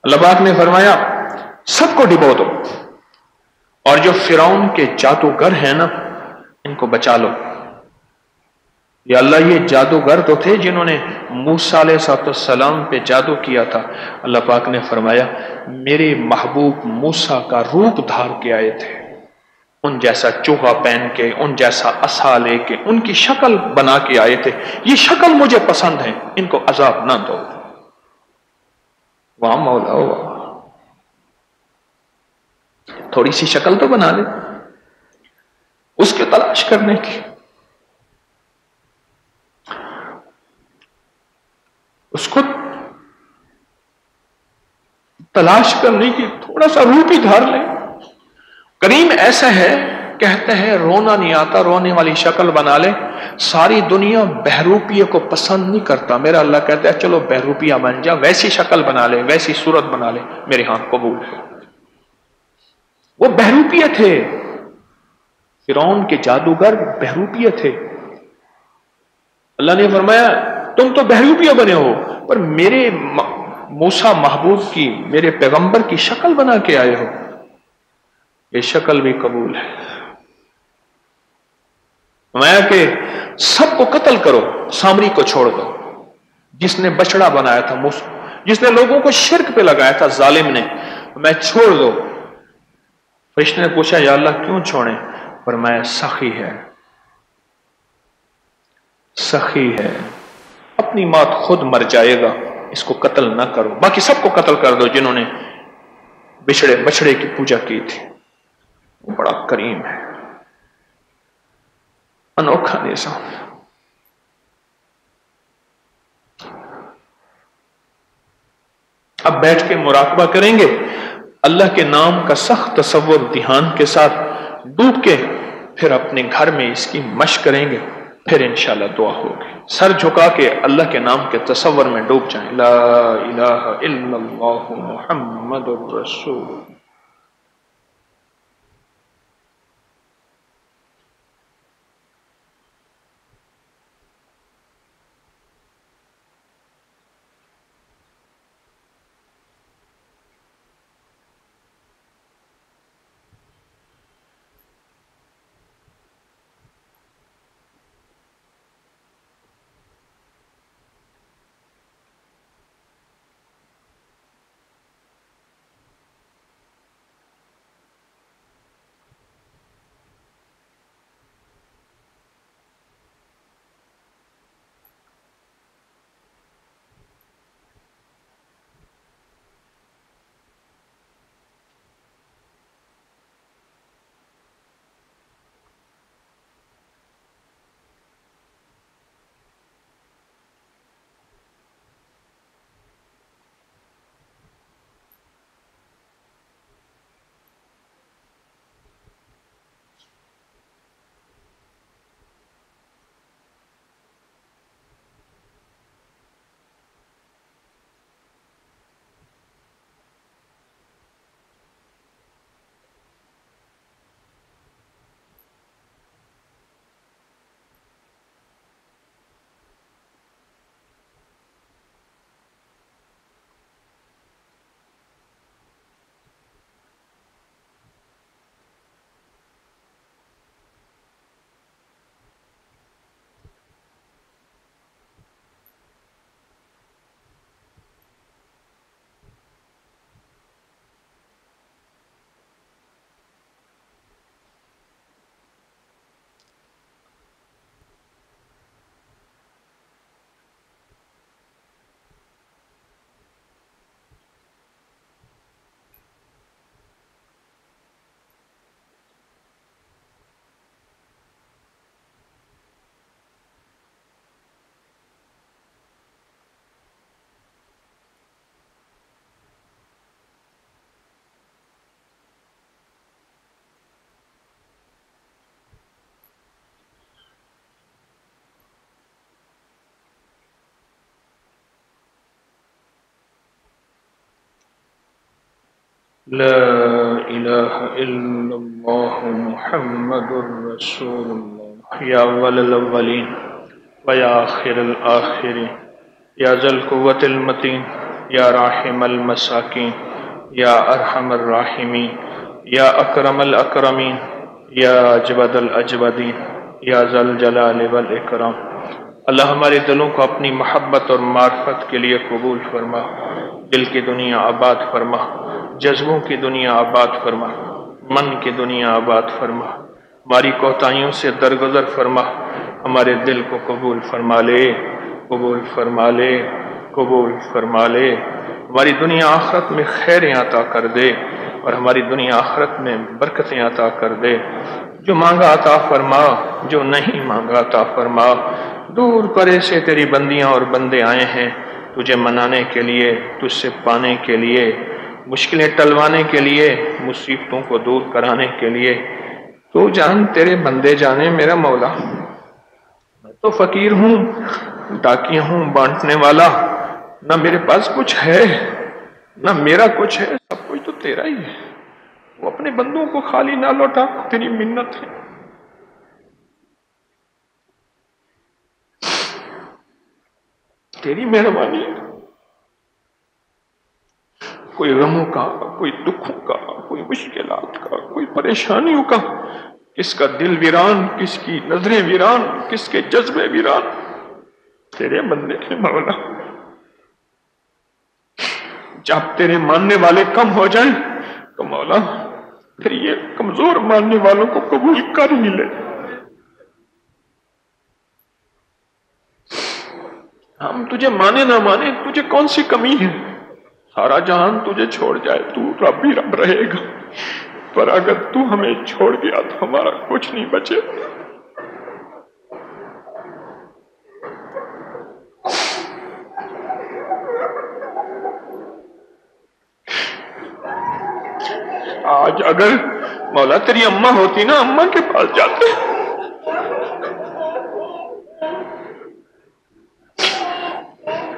اللہ پاک نے فرمایا سب کو ڈبو دو، اور جو فرعون کے جادوگر ہیں نا ان کو بچا لو۔ یا اللہ یہ جادوگر تو تھے جنہوں نے موسیٰ علیہ السلام پہ جادو کیا تھا۔ اللہ پاک نے فرمایا میرے محبوب موسیٰ کا روپ دھار کے آئے تھے، ان جیسا چوغا پہن کے، ان جیسا عصا لے کے، ان کی شکل بنا کے آئے تھے۔ یہ شکل مجھے پسند ہے، ان کو عذاب نہ دو۔ واہ مولا واہ، تھوڑی سی شکل تو بنا لے اس کے تلاش کرنے کی، اس کو تلاش کرنے کی تھوڑا سا روپ ہی دھار لے۔ کریم ایسا ہے، کہتے ہیں رونا نہیں آتا، رونے والی شکل بنا لے۔ ساری دنیا بہروپیے کو پسند نہیں کرتا، میرا اللہ کہتا ہے چلو بہروپیہ بن جا، ویسی شکل بنا لے، ویسی صورت بنا لے، میرے ہاں قبول ہے۔ وہ بہروپیے تھے، فرعون کے جادوگر بہروپیے تھے۔ اللہ نے فرمایا تم تو بہروپیہ بنے ہو، پر میرے موسیٰ محبوب کی، میرے پیغمبر کی شکل بنا کے آئے ہو، یہ شکل بھی قبول ہے۔ فرمایا کہ سب کو قتل کرو، سامری کو چھوڑ دو، جس نے بچڑا بنایا تھا، جس نے لوگوں کو شرک پہ لگایا تھا، ظالم نے، میں چھوڑ دو۔ فرشتے نے پوچھا یا اللہ کیوں چھوڑیں؟ فرمایا سخی ہے، سخی ہے، اپنی موت خود مر جائے گا، اس کو قتل نہ کرو، باقی سب کو قتل کر دو جنہوں نے بچڑے کی پوجا کی تھی۔ وہ بڑا کریم ہے، انوکھا نظام۔ اب بیٹھ کے مراقبہ کریں گے، اللہ کے نام کا سخت تصور دھیان کے ساتھ ڈوب کے، پھر اپنے گھر میں اس کی مشق کریں گے، پھر انشاءاللہ دعا ہوگی۔ سر جھکا کے اللہ کے نام کے تصور میں ڈوب جائیں، لا الہ الا اللہ محمد الرسول۔ لا الہ الا اللہ محمد رسول اللہ یا اول الاولین ویا آخر الآخرین یا ذا القوة المتین یا راحم المساکین یا ارحم الراحمین یا اکرم الاکرمین یا اجود الاجودین یا ذا الجلال والاکرام۔ اللہ ہمارے دلوں کو اپنی محبت اور معرفت کے لیے قبول فرما، دل کی دنیا آباد فرما، جذبوں کی دنیا آباد فرما، من کی دنیا آباد فرما، ہماری کوتاہیوں سے درگزر فرما، ہمارے دل کو قبول فرما لے، قبول فرما لے، قبول فرما لے، ہماری دنیا آخرت میں خیریں عطا کر دے اور ہماری دنیا آخرت میں برکتیں عطا کر دے۔ جو مانگا عطا فرما، جو نہیں مانگا عطا فرما۔ دور پرے سے تیری بندیاں اور بندے آئے ہیں تجھے منانے کے لیے، تجھ سے پانے کے لیے، مشکلیں ٹلوانے کے لیے، مصیبتوں کو دور کرانے کے لیے۔ تو جان تیرے بندے جانے میرا مولا، میں تو فقیر ہوں، ڈاکیا ہوں، بانٹنے والا، نہ میرے پاس کچھ ہے نہ میرا کچھ ہے، سب کچھ تو تیرا ہی ہے۔ وہ اپنے بندوں کو خالی نہ لوٹا، تیری منت ہے۔ تیری مہربانی ہے، کوئی غموں کا، کوئی دکھوں کا، کوئی مشکلات کا، کوئی پریشانیوں کا، کس کا دل ویران، کس کی نظریں ویران، کس کے جذبے ویران، تیرے بندے کے مولا۔ جب تیرے ماننے والے کم ہو جائیں تو مولا پھر یہ کمزور ماننے والوں کو قبول کر ہی لے۔ ہم تجھے مانے نہ مانے، تجھے کون سی کمی ہے؟ سارا جہان تجھے چھوڑ جائے تو رب ہی رب رہے گا، پر اگر تو ہمیں چھوڑ دیا تو ہمارا کچھ نہیں بچے۔ آج اگر مولا تیری اماں ہوتی نا، اماں کے پاس جاتے،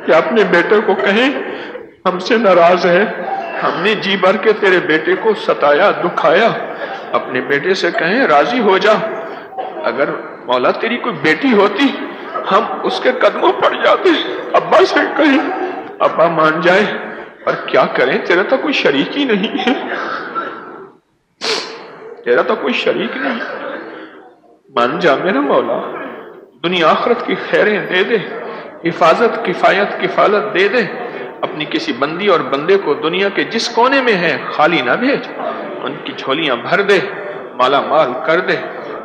کہ اپنے بیٹے کو کہیں ہم سے ناراض ہے، ہم نے جی بھر کے تیرے بیٹے کو ستایا، دکھایا، اپنے بیٹے سے کہیں راضی ہو جا۔ اگر مولا تیری کوئی بیٹی ہوتی ہم اس کے قدموں پڑ جاتے، ابا سے کہیں ابا مان جائے، اور کیا کریں، تیرا تو کوئی شریک ہی نہیں ہے، تیرا تو کوئی شریک نہیں۔ مان جا میرا مولا، دنیا آخرت کی خیریں دے دے، حفاظت، کفایت، کفالت دے دے۔ اپنی کسی بندی اور بندے کو دنیا کے جس کونے میں ہے خالی نہ بھیج، ان کی جھولیاں بھر دے، مالا مال کر دے،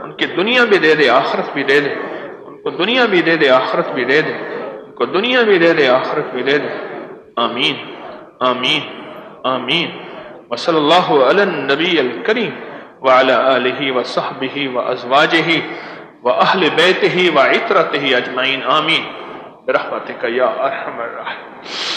ان کی دنیا بھی دے دے، آخرت بھی دے دے، ان کو دنیا بھی دے دے، آخرت بھی دے دے، ان کو دنیا بھی دے دے، آخرت بھی دے دے۔ آمین آمین آمین۔ وصلی اللہ علی النبی الکریم وعلی آلہ وصحبہ وازواجہ واہل بیتہ وعطرتہ اجمعین، آمین برحمتک یا ارحم الراحمین۔